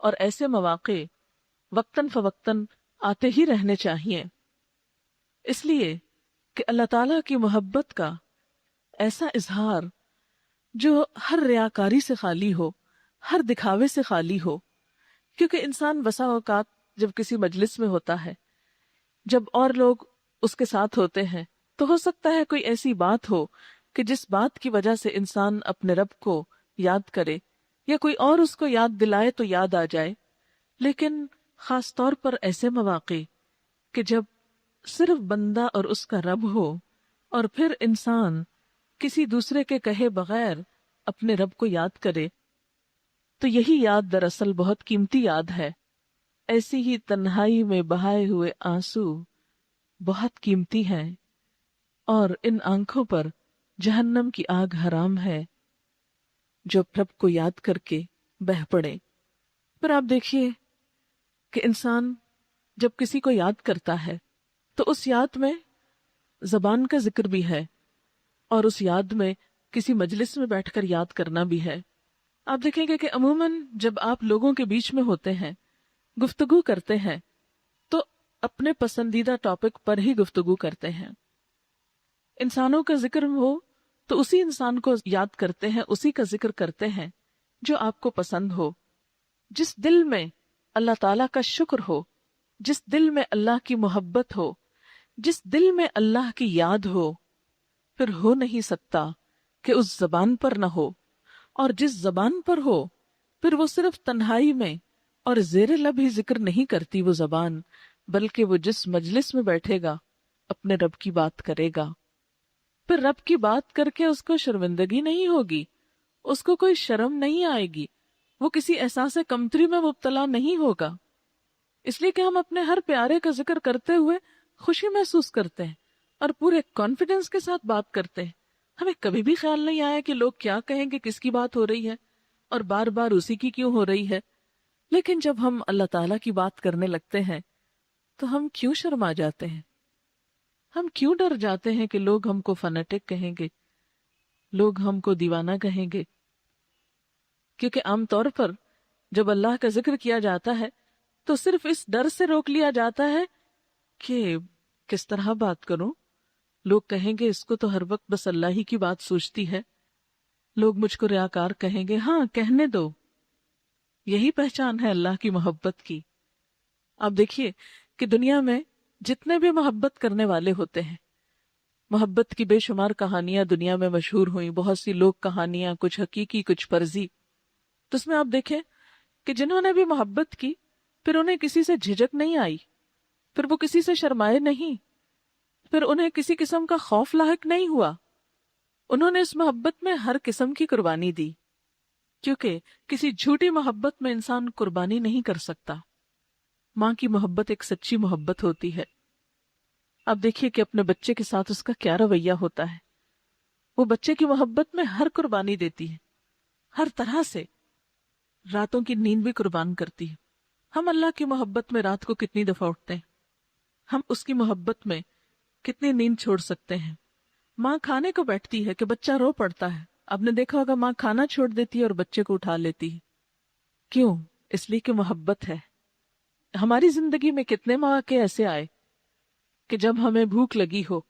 اور ایسے مواقع وقتاً فوقتاً آتے ہی رہنے چاہیے، اس لیے کہ اللہ تعالیٰ کی محبت کا ایسا اظہار جو ہر ریاکاری سے خالی ہو، ہر دکھاوے سے خالی ہو، کیونکہ انسان بسا اوقات جب کسی مجلس میں ہوتا ہے، جب اور لوگ اس کے ساتھ ہوتے ہیں، تو ہو سکتا ہے کوئی ایسی بات ہو کہ جس بات کی وجہ سے انسان اپنے رب کو یاد کرے، یا کوئی اور اس کو یاد دلائے تو یاد آ جائے۔ لیکن خاص طور پر ایسے مواقع کہ جب صرف بندہ اور اس کا رب ہو، اور پھر انسان کسی دوسرے کے کہے بغیر اپنے رب کو یاد کرے، تو یہی یاد دراصل بہت قیمتی یاد ہے۔ ایسی ہی تنہائی میں بہائے ہوئے آنسو بہت قیمتی ہیں، اور ان آنکھوں پر جہنم کی آگ حرام ہے جو رب کو یاد کر کے بہہ پڑے۔ پھر آپ دیکھیے کہ انسان جب کسی کو یاد کرتا ہے تو اس یاد میں زبان کا ذکر بھی ہے، اور اس یاد میں کسی مجلس میں بیٹھ کر یاد کرنا بھی ہے۔ آپ دیکھیں گے کہ عموماً جب آپ لوگوں کے بیچ میں ہوتے ہیں، گفتگو کرتے ہیں، تو اپنے پسندیدہ ٹاپک پر ہی گفتگو کرتے ہیں۔ انسانوں کا ذکر ہو تو اسی انسان کو یاد کرتے ہیں، اسی کا ذکر کرتے ہیں جو آپ کو پسند ہو، جس دل میں اللہ تعالیٰ کا شکر ہو، جس دل میں اللہ کی محبت ہو، جس دل میں اللہ کی یاد ہو۔ پھر ہو نہیں سکتا کہ اس زبان پر نہ ہو، اور جس زبان پر ہو پھر وہ صرف تنہائی میں اور زیر لب ہی ذکر نہیں کرتی وہ زبان، بلکہ وہ جس مجلس میں بیٹھے گا اپنے رب کی بات کرے گا۔ پھر رب کی بات کر کے اس کو شرمندگی نہیں ہوگی، اس کو کوئی شرم نہیں آئے گی، وہ کسی احساس کمتری میں مبتلا نہیں ہوگا، اس لیے کہ ہم اپنے ہر پیارے کا ذکر کرتے ہوئے خوشی محسوس کرتے ہیں اور پورے کانفیڈنس کے ساتھ بات کرتے ہیں۔ ہمیں کبھی بھی خیال نہیں آیا کہ لوگ کیا کہیں گے، کس کی بات ہو رہی ہے، اور بار بار اسی کی کیوں ہو رہی ہے۔ لیکن جب ہم اللہ تعالیٰ کی بات کرنے لگتے ہیں تو ہم کیوں شرما جاتے ہیں، ہم کیوں ڈر جاتے ہیں کہ لوگ ہم کو فنیٹک کہیں گے، لوگ ہم کو دیوانہ کہیں گے؟ کیونکہ عام طور پر جب اللہ کا ذکر کیا جاتا ہے تو صرف اس ڈر سے روک لیا جاتا ہے کہ کس طرح بات کروں، لوگ کہیں گے اس کو تو ہر وقت بس اللہ ہی کی بات سوچتی ہے، لوگ مجھ کو ریاکار کہیں گے۔ ہاں، کہنے دو، یہی پہچان ہے اللہ کی محبت کی۔ آپ دیکھیے کہ دنیا میں جتنے بھی محبت کرنے والے ہوتے ہیں، محبت کی بے شمار کہانیاں دنیا میں مشہور ہوئیں، بہت سی لوک کہانیاں، کچھ حقیقی کچھ فرضی۔ تو اس میں آپ دیکھیں کہ جنہوں نے بھی محبت کی پھر انہیں کسی سے جھجک نہیں آئی، پھر وہ کسی سے شرمائے نہیں، پھر انہیں کسی قسم کا خوف لاحق نہیں ہوا، انہوں نے اس محبت میں ہر قسم کی قربانی دی، کیونکہ کسی جھوٹی محبت میں انسان قربانی نہیں کر سکتا۔ ماں کی محبت ایک سچی محبت ہوتی ہے۔ اب دیکھیے کہ اپنے بچے کے ساتھ اس کا کیا رویہ ہوتا ہے، وہ بچے کی محبت میں ہر قربانی دیتی ہے، ہر طرح سے، راتوں کی نیند بھی قربان کرتی ہے۔ ہم اللہ کی محبت میں رات کو کتنی دفعہ اٹھتے ہیں، ہم اس کی محبت میں کتنی نیند چھوڑ سکتے ہیں۔ ماں کھانے کو بیٹھتی ہے کہ بچہ رو پڑتا ہے، آپ نے دیکھا ہوگا ماں کھانا چھوڑ دیتی ہے اور بچے کو اٹھا لیتی ہے۔ کیوں؟ اس لیے کہ محبت ہے۔ ہماری زندگی میں کتنے مواقع ایسے آئے کہ جب ہمیں بھوک لگی ہو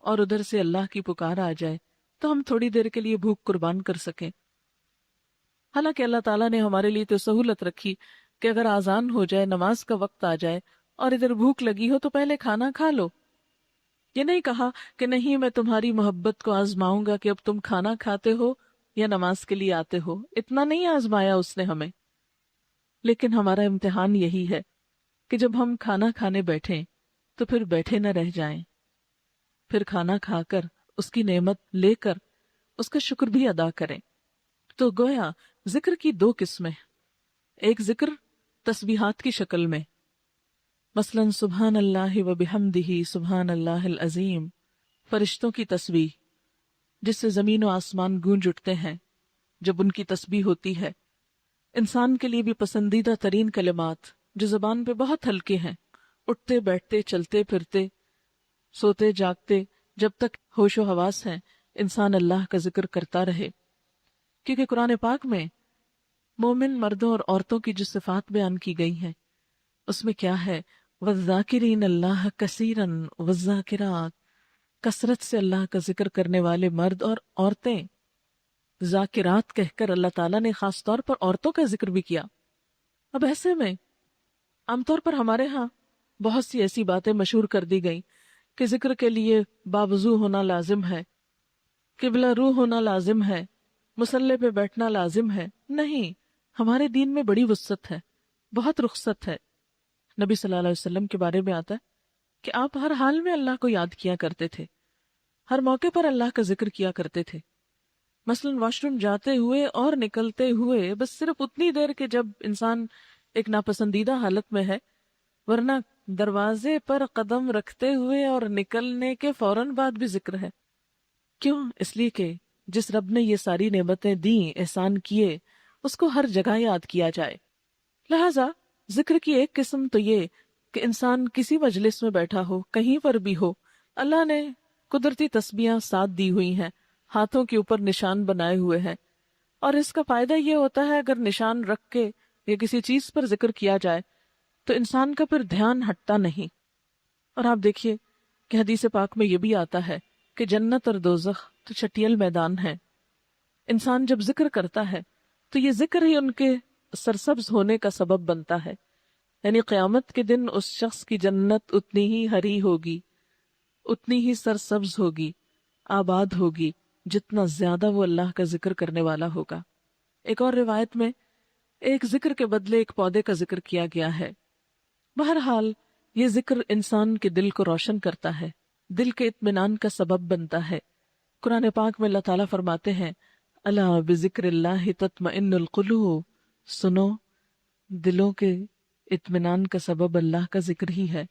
اور ادھر سے اللہ کی پکار آ جائے تو ہم تھوڑی دیر کے لیے بھوک قربان کر سکیں۔ حالانکہ اللہ تعالیٰ نے ہمارے لیے تو سہولت رکھی کہ اگر اذان ہو جائے، نماز کا وقت آ جائے اور ادھر بھوک لگی ہو تو پہلے کھانا کھا لو۔ یہ نہیں کہا کہ نہیں میں تمہاری محبت کو آزماؤں گا کہ اب تم کھانا کھاتے ہو یا نماز کے لیے آتے ہو، اتنا نہیں آزمایا اس نے ہمیں۔ لیکن ہمارا امتحان یہی ہے کہ جب ہم کھانا کھانے بیٹھیں تو پھر بیٹھے نہ رہ جائیں، پھر کھانا کھا کر اس کی نعمت لے کر اس کا شکر بھی ادا کریں۔ تو گویا ذکر کی دو قسمیں، ایک ذکر تسبیحات کی شکل میں، مثلا سبحان اللہ و بحمدہ سبحان اللہ العظیم، فرشتوں کی تسبیح جس سے زمین و آسمان گونج اٹھتے ہیں جب ان کی تسبیح ہوتی ہے۔ انسان کے لیے بھی پسندیدہ ترین کلمات جو زبان پہ بہت ہلکے ہیں، اٹھتے بیٹھتے چلتے پھرتے سوتے جاگتے جب تک ہوش و حواس ہیں انسان اللہ کا ذکر کرتا رہے، کیونکہ قرآن پاک میں مومن مردوں اور عورتوں کی جو صفات بیان کی گئی ہیں اس میں کیا ہے؟ وَالذَّاكِرِينَ اللَّهَ كَثِيرًا وَالذَّاكِرَاتِ، کثرت سے اللہ کا ذکر کرنے والے مرد اور عورتیں۔ ذاکرات کہہ کر اللہ تعالیٰ نے خاص طور پر عورتوں کا ذکر بھی کیا، اب ایسے میں عام طور پر ہمارے ہاں بہت سی ایسی باتیں مشہور کر دی گئیں کہ ذکر کے لیے باوضو ہونا لازم ہے، قبلہ رو ہونا لازم ہے، مصلی پہ بیٹھنا لازم ہے۔ نہیں، ہمارے دین میں بڑی وسعت ہے، بہت رخصت ہے۔ نبی صلی اللہ علیہ وسلم کے بارے میں آتا ہے کہ آپ ہر حال میں اللہ کو یاد کیا کرتے تھے، ہر موقع پر اللہ کا ذکر کیا کرتے تھے، مثلا واش روم جاتے ہوئے اور نکلتے ہوئے، بس صرف اتنی دیر کہ جب انسان ایک ناپسندیدہ حالت میں ہے، ورنہ دروازے پر قدم رکھتے ہوئے اور نکلنے کے فوراً بعد بھی ذکر ہے۔ کیوں؟ اس لیے کہ جس رب نے یہ ساری نعمتیں دیں، احسان کیے، اس کو ہر جگہ یاد کیا جائے۔ لہٰذا ذکر کی ایک قسم تو یہ کہ انسان کسی مجلس میں بیٹھا ہو، کہیں پر بھی ہو، اللہ نے قدرتی تسبیحاں ساتھ دی ہوئی ہیں، ہاتھوں کے اوپر نشان بنائے ہوئے ہیں، اور اس کا فائدہ یہ ہوتا ہے اگر نشان رکھ کے یا کسی چیز پر ذکر کیا جائے تو انسان کا پھر دھیان ہٹتا نہیں۔ اور آپ دیکھیے کہ حدیث پاک میں یہ بھی آتا ہے کہ جنت اور دوزخ تو چٹیل میدان ہے۔ انسان جب ذکر کرتا ہے تو یہ ذکر ہی ان کے سرسبز ہونے کا سبب بنتا ہے، یعنی قیامت کے دن اس شخص کی جنت اتنی ہی ہری ہوگی، اتنی ہی سرسبز ہوگی، آباد ہوگی، جتنا زیادہ وہ اللہ کا ذکر کرنے والا ہوگا۔ ایک اور روایت میں ایک ذکر کے بدلے ایک پودے کا ذکر کیا گیا ہے۔ بہرحال یہ ذکر انسان کے دل کو روشن کرتا ہے، دل کے اطمینان کا سبب بنتا ہے۔ قرآن پاک میں اللہ تعالیٰ فرماتے ہیں الا بذکر اللہ تطمئن القلوب، سنو، دلوں کے اطمینان کا سبب اللہ کا ذکر ہی ہے۔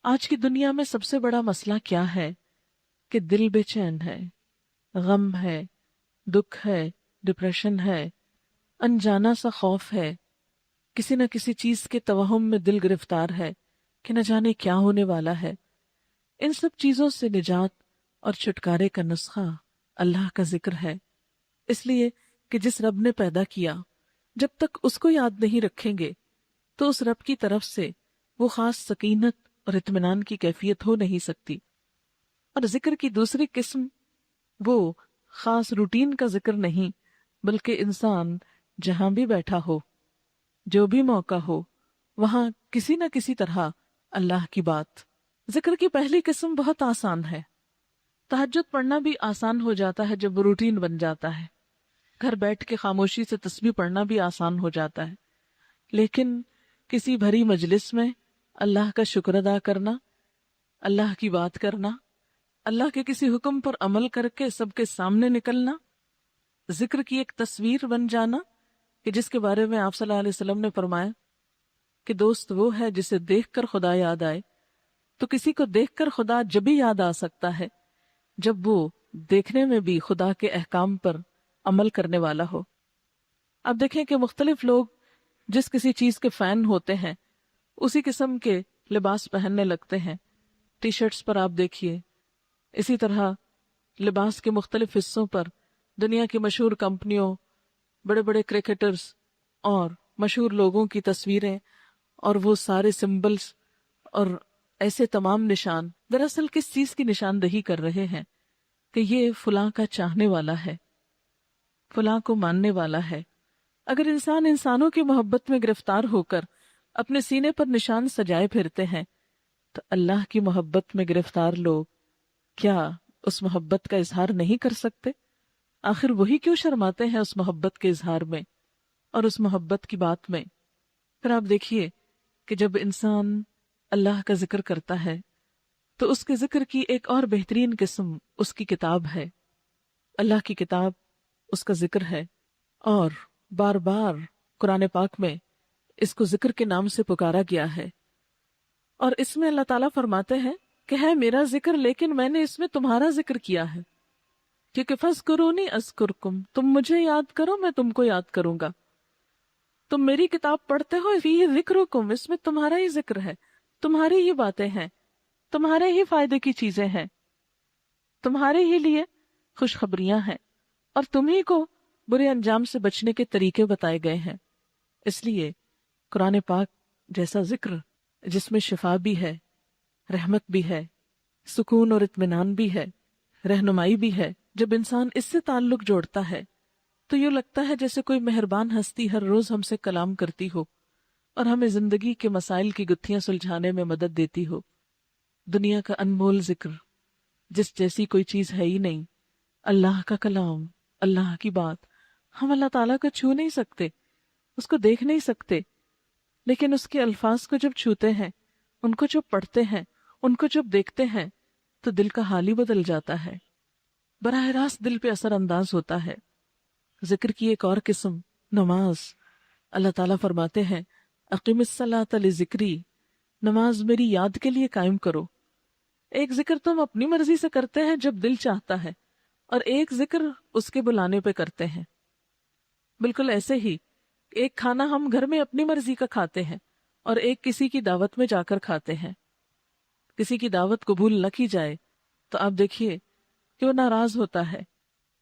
آج کی دنیا میں سب سے بڑا مسئلہ کیا ہے کہ دل بے چین ہے، غم ہے، دکھ ہے، ڈپریشن ہے، انجانا سا خوف ہے، کسی نہ کسی چیز کے توہم میں دل گرفتار ہے کہ نہ جانے کیا ہونے والا ہے۔ ان سب چیزوں سے نجات اور چھٹکارے کا نسخہ اللہ کا ذکر ہے، اس لیے کہ جس رب نے پیدا کیا، جب تک اس کو یاد نہیں رکھیں گے تو اس رب کی طرف سے وہ خاص سکینت اور اطمینان کی کیفیت ہو نہیں سکتی۔ اور ذکر کی دوسری قسم وہ خاص روٹین کا ذکر نہیں، بلکہ انسان جہاں بھی بیٹھا ہو، جو بھی موقع ہو، وہاں کسی نہ کسی طرح اللہ کی بات۔ ذکر کی پہلی قسم بہت آسان ہے، تہجد پڑھنا بھی آسان ہو جاتا ہے جب روٹین بن جاتا ہے، گھر بیٹھ کے خاموشی سے تسبیح پڑھنا بھی آسان ہو جاتا ہے، لیکن کسی بھری مجلس میں اللہ کا شکر ادا کرنا، اللہ کی بات کرنا، اللہ کے کسی حکم پر عمل کر کے سب کے سامنے نکلنا، ذکر کی ایک تصویر بن جانا کہ جس کے بارے میں آپ صلی اللہ علیہ وسلم نے فرمایا کہ دوست وہ ہے جسے دیکھ کر خدا یاد آئے۔ تو کسی کو دیکھ کر خدا جب بھی یاد آ سکتا ہے جب وہ دیکھنے میں بھی خدا کے احکام پر عمل کرنے والا ہو۔ اب دیکھیں کہ مختلف لوگ جس کسی چیز کے فین ہوتے ہیں اسی قسم کے لباس پہننے لگتے ہیں۔ ٹی شرٹس پر آپ دیکھیے، اسی طرح لباس کے مختلف حصوں پر دنیا کی مشہور کمپنیوں، بڑے بڑے کرکٹرز اور مشہور لوگوں کی تصویریں اور وہ سارے سمبلز اور ایسے تمام نشان دراصل کس چیز کی نشاندہی کر رہے ہیں کہ یہ فلاں کا چاہنے والا ہے، فلاں کو ماننے والا ہے۔ اگر انسان انسانوں کی محبت میں گرفتار ہو کر اپنے سینے پر نشان سجائے پھرتے ہیں تو اللہ کی محبت میں گرفتار لوگ کیا اس محبت کا اظہار نہیں کر سکتے؟ آخر وہی کیوں شرماتے ہیں اس محبت کے اظہار میں اور اس محبت کی بات میں؟ پھر آپ دیکھیے کہ جب انسان اللہ کا ذکر کرتا ہے تو اس کے ذکر کی ایک اور بہترین قسم اس کی کتاب ہے، اللہ کی کتاب اس کا ذکر ہے، اور بار بار قرآن پاک میں اس کو ذکر کے نام سے پکارا گیا ہے۔ اور اس میں اللہ تعالیٰ فرماتے ہیں کہ ہے میرا ذکر لیکن میں نے اس میں تمہارا ذکر کیا ہے، کیونکہ فَاذْكُرُونِی أَذْكُرْكُمْ، تم مجھے یاد کرو میں تم کو یاد کروں گا۔ تم میری کتاب پڑھتے ہو، فیہ ذکرکم، اس میں تمہارا ہی ذکر ہے، تمہاری ہی باتیں ہیں، تمہارے ہی فائدے کی چیزیں ہیں، تمہارے ہی لیے خوشخبریاں ہیں، اور تمہیں کو برے انجام سے بچنے کے طریقے بتائے گئے ہیں۔ اس لیے قرآن پاک جیسا ذکر جس میں شفا بھی ہے، رحمت بھی ہے، سکون اور اطمینان بھی ہے، رہنمائی بھی ہے، جب انسان اس سے تعلق جوڑتا ہے تو یوں لگتا ہے جیسے کوئی مہربان ہستی ہر روز ہم سے کلام کرتی ہو، اور ہمیں زندگی کے مسائل کی گتھیاں سلجھانے میں مدد دیتی ہو۔ دنیا کا انمول ذکر جس جیسی کوئی چیز ہے ہی نہیں، اللہ کا کلام، اللہ کی بات۔ ہم اللہ تعالیٰ کو چھو نہیں سکتے، اس کو دیکھ نہیں سکتے، لیکن اس کے الفاظ کو جب چھوتے ہیں، ان کو جب پڑھتے ہیں، ان کو جب دیکھتے ہیں تو دل کا حال ہی بدل جاتا ہے، براہ راست دل پہ اثر انداز ہوتا ہے۔ ذکر کی ایک اور قسم نماز۔ اللہ تعالیٰ فرماتے ہیں اقیم الصلاۃ لذکری، نماز میری یاد کے لیے قائم کرو۔ ایک ذکر تم اپنی مرضی سے کرتے ہیں جب دل چاہتا ہے، اور ایک ذکر اس کے بلانے پہ کرتے ہیں۔ بالکل ایسے ہی ایک کھانا ہم گھر میں اپنی مرضی کا کھاتے ہیں، اور ایک کسی کی دعوت میں جا کر کھاتے ہیں۔ کسی کی دعوت قبول نہ کی جائے تو آپ دیکھیے کہ وہ ناراض ہوتا ہے۔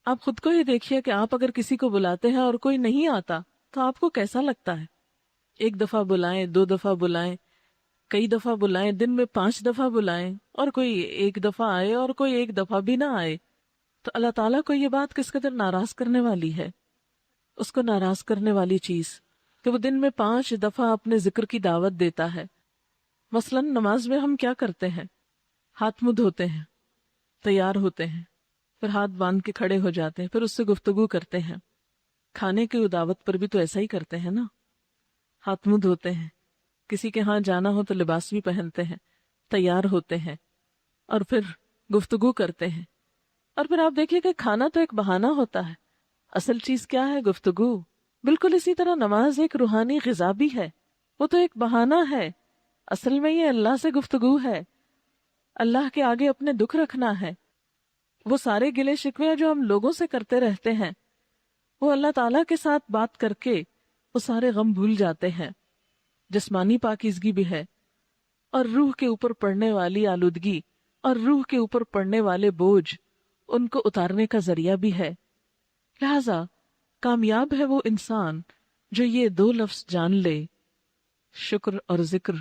آپ خود کو ہی دیکھیے کہ آپ اگر کسی کو بلاتے ہیں اور کوئی نہیں آتا تو آپ کو کیسا لگتا ہے؟ ایک دفعہ بلائیں، 2 دفعہ بلائیں، کئی دفعہ بلائیں، دن میں 5 دفعہ بلائیں، اور کوئی ایک دفعہ آئے اور کوئی ایک دفعہ بھی نہ آئے، تو اللہ تعالیٰ کو یہ بات کس قدر ناراض کرنے والی ہے۔ اس کو ناراض کرنے والی چیز کہ وہ دن میں 5 دفعہ اپنے ذکر کی دعوت دیتا ہے۔ مثلاً نماز میں ہم کیا کرتے ہیں؟ ہاتھ منہ دھوتے ہیں، تیار ہوتے ہیں، پھر ہاتھ باندھ کے کھڑے ہو جاتے ہیں، پھر اس سے گفتگو کرتے ہیں۔ کھانے کی دعوت پر بھی تو ایسا ہی کرتے ہیں نا، ہاتھ منہ دھوتے ہیں، کسی کے ہاں جانا ہو تو لباس بھی پہنتے ہیں، تیار ہوتے ہیں، اور پھر گفتگو کرتے ہیں۔ اور پھر آپ دیکھیے کہ کھانا تو ایک بہانہ ہوتا ہے، اصل چیز کیا ہے؟ گفتگو۔ بالکل اسی طرح نماز ایک روحانی غذا بھی ہے، وہ تو ایک بہانہ ہے، اصل میں یہ اللہ سے گفتگو ہے، اللہ کے آگے اپنے دکھ رکھنا ہے۔ وہ سارے گلے شکوے جو ہم لوگوں سے کرتے رہتے ہیں، وہ اللہ تعالیٰ کے ساتھ بات کر کے وہ سارے غم بھول جاتے ہیں۔ جسمانی پاکیزگی بھی ہے، اور روح کے اوپر پڑنے والی آلودگی اور روح کے اوپر پڑنے والے بوجھ، ان کو اتارنے کا ذریعہ بھی ہے۔ لہذا کامیاب ہے وہ انسان جو یہ 2 لفظ جان لے، شکر اور ذکر،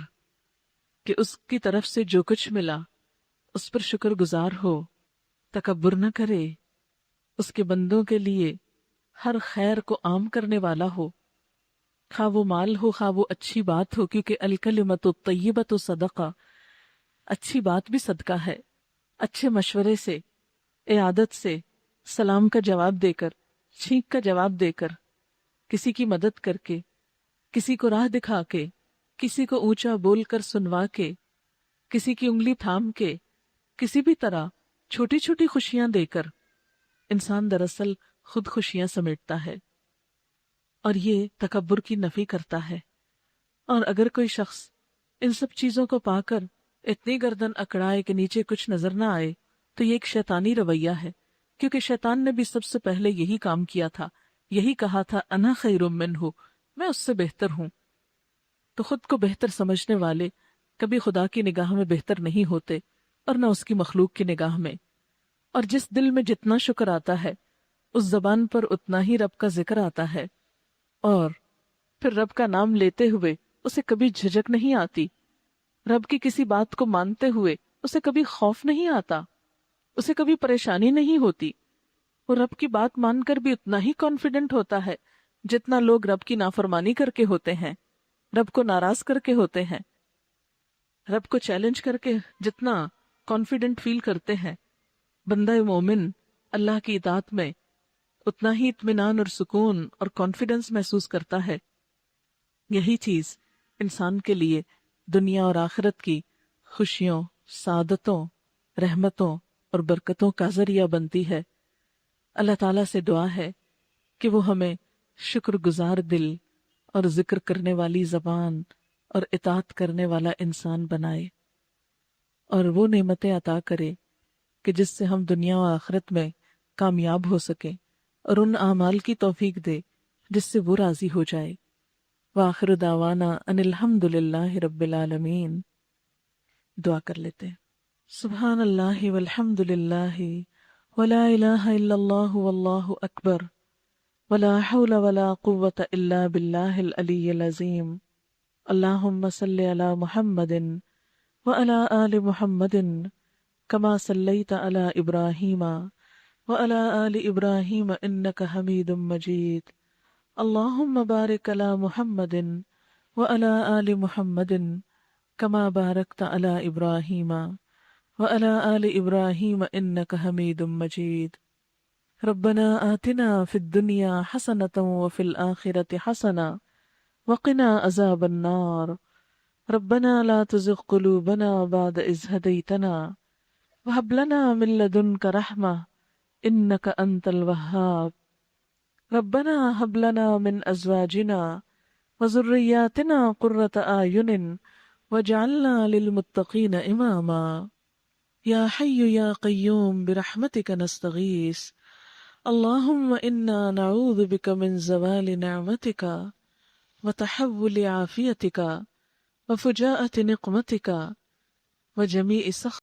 کہ اس کی طرف سے جو کچھ ملا اس پر شکر گزار ہو، تکبر نہ کرے، اس کے بندوں کے لیے ہر خیر کو عام کرنے والا ہو، خواہ وہ مال ہو، خواہ وہ اچھی بات ہو، کیونکہ الکلمۃ الطیبۃ صدقہ، اچھی بات بھی صدقہ ہے۔ اچھے مشورے سے، عیادت سے، سلام کا جواب دے کر، چھینک کا جواب دے کر، کسی کی مدد کر کے، کسی کو راہ دکھا کے، کسی کو اونچا بول کر سنوا کے، کسی کی انگلی تھام کے، کسی بھی طرح چھوٹی چھوٹی خوشیاں دے کر انسان دراصل خود خوشیاں سمیٹتا ہے، اور یہ تکبر کی نفی کرتا ہے۔ اور اگر کوئی شخص ان سب چیزوں کو پا کر اتنی گردن اکڑائے کہ نیچے کچھ نظر نہ آئے، تو یہ ایک شیطانی رویہ ہے، کیونکہ شیطان نے بھی سب سے پہلے یہی کام کیا تھا، یہی کہا تھا انا خیر منہ، میں اس سے بہتر ہوں۔ تو خود کو بہتر سمجھنے والے کبھی خدا کی نگاہ میں بہتر نہیں ہوتے، اور نہ اس کی مخلوق کی نگاہ میں۔ اور جس دل میں جتنا شکر آتا ہے اس زبان پر اتنا ہی رب کا ذکر آتا ہے، اور پھر رب کا نام لیتے ہوئے اسے کبھی جھجک نہیں آتی، رب کی کسی بات کو مانتے ہوئے اسے کبھی خوف نہیں آتا، اسے کبھی پریشانی نہیں ہوتی۔ وہ رب کی بات مان کر بھی اتنا ہی کانفیڈنٹ ہوتا ہے جتنا لوگ رب کی نافرمانی کر کے ہوتے ہیں، رب کو ناراض کر کے ہوتے ہیں، رب کو چیلنج کر کے جتنا کانفیڈنٹ فیل کرتے ہیں۔ بندہ مومن اللہ کی اطاعت میں اتنا ہی اطمینان اور سکون اور کانفیڈنس محسوس کرتا ہے۔ یہی چیز انسان کے لیے دنیا اور آخرت کی خوشیوں، سعادتوں، رحمتوں اور برکتوں کا ذریعہ بنتی ہے۔ اللہ تعالیٰ سے دعا ہے کہ وہ ہمیں شکر گزار دل اور ذکر کرنے والی زبان اور اطاعت کرنے والا انسان بنائے، اور وہ نعمتیں عطا کرے کہ جس سے ہم دنیا و آخرت میں کامیاب ہو سکیں، اور ان اعمال کی توفیق دے جس سے وہ راضی ہو جائے۔ وآخر دعوانا ان الحمد للہ رب العالمین۔ دعا کر لیتے ہیں۔ سبحان اللہ والحمد للہ ولا الہ الا اللہ واللہ اکبر ولا حول ولا قوة الا باللہ العلی العظیم۔ اللہم صل علی محمد وعلی آل محمد کما صلیت علی ابراہیم وعلی آل ابراہیم انک حمید مجید۔ اللہم بارک علی محمد وعلى آل محمد كما باركت على إبراهيم وعلى آل إبراهيم إنك حميد مجيد. ربنا آتنا في الدنيا حسنة وفي الآخرة حسنة وقنا عذاب النار. ربنا لا تزغ قلوبنا بعد إذ هديتنا وهب لنا من لدنك رحمة إنك أنت الوهاب. ربنا هب لنا من أزواجنا وذرياتنا قرة أعين واجعلنا للمتقين إماما. يا حي يا قيوم برحمتك نستغيث. اللهم إنا نعوذ بك من زوال نعمتك وتحول عافيتك وفجاءة نقمتك وجميع سخطك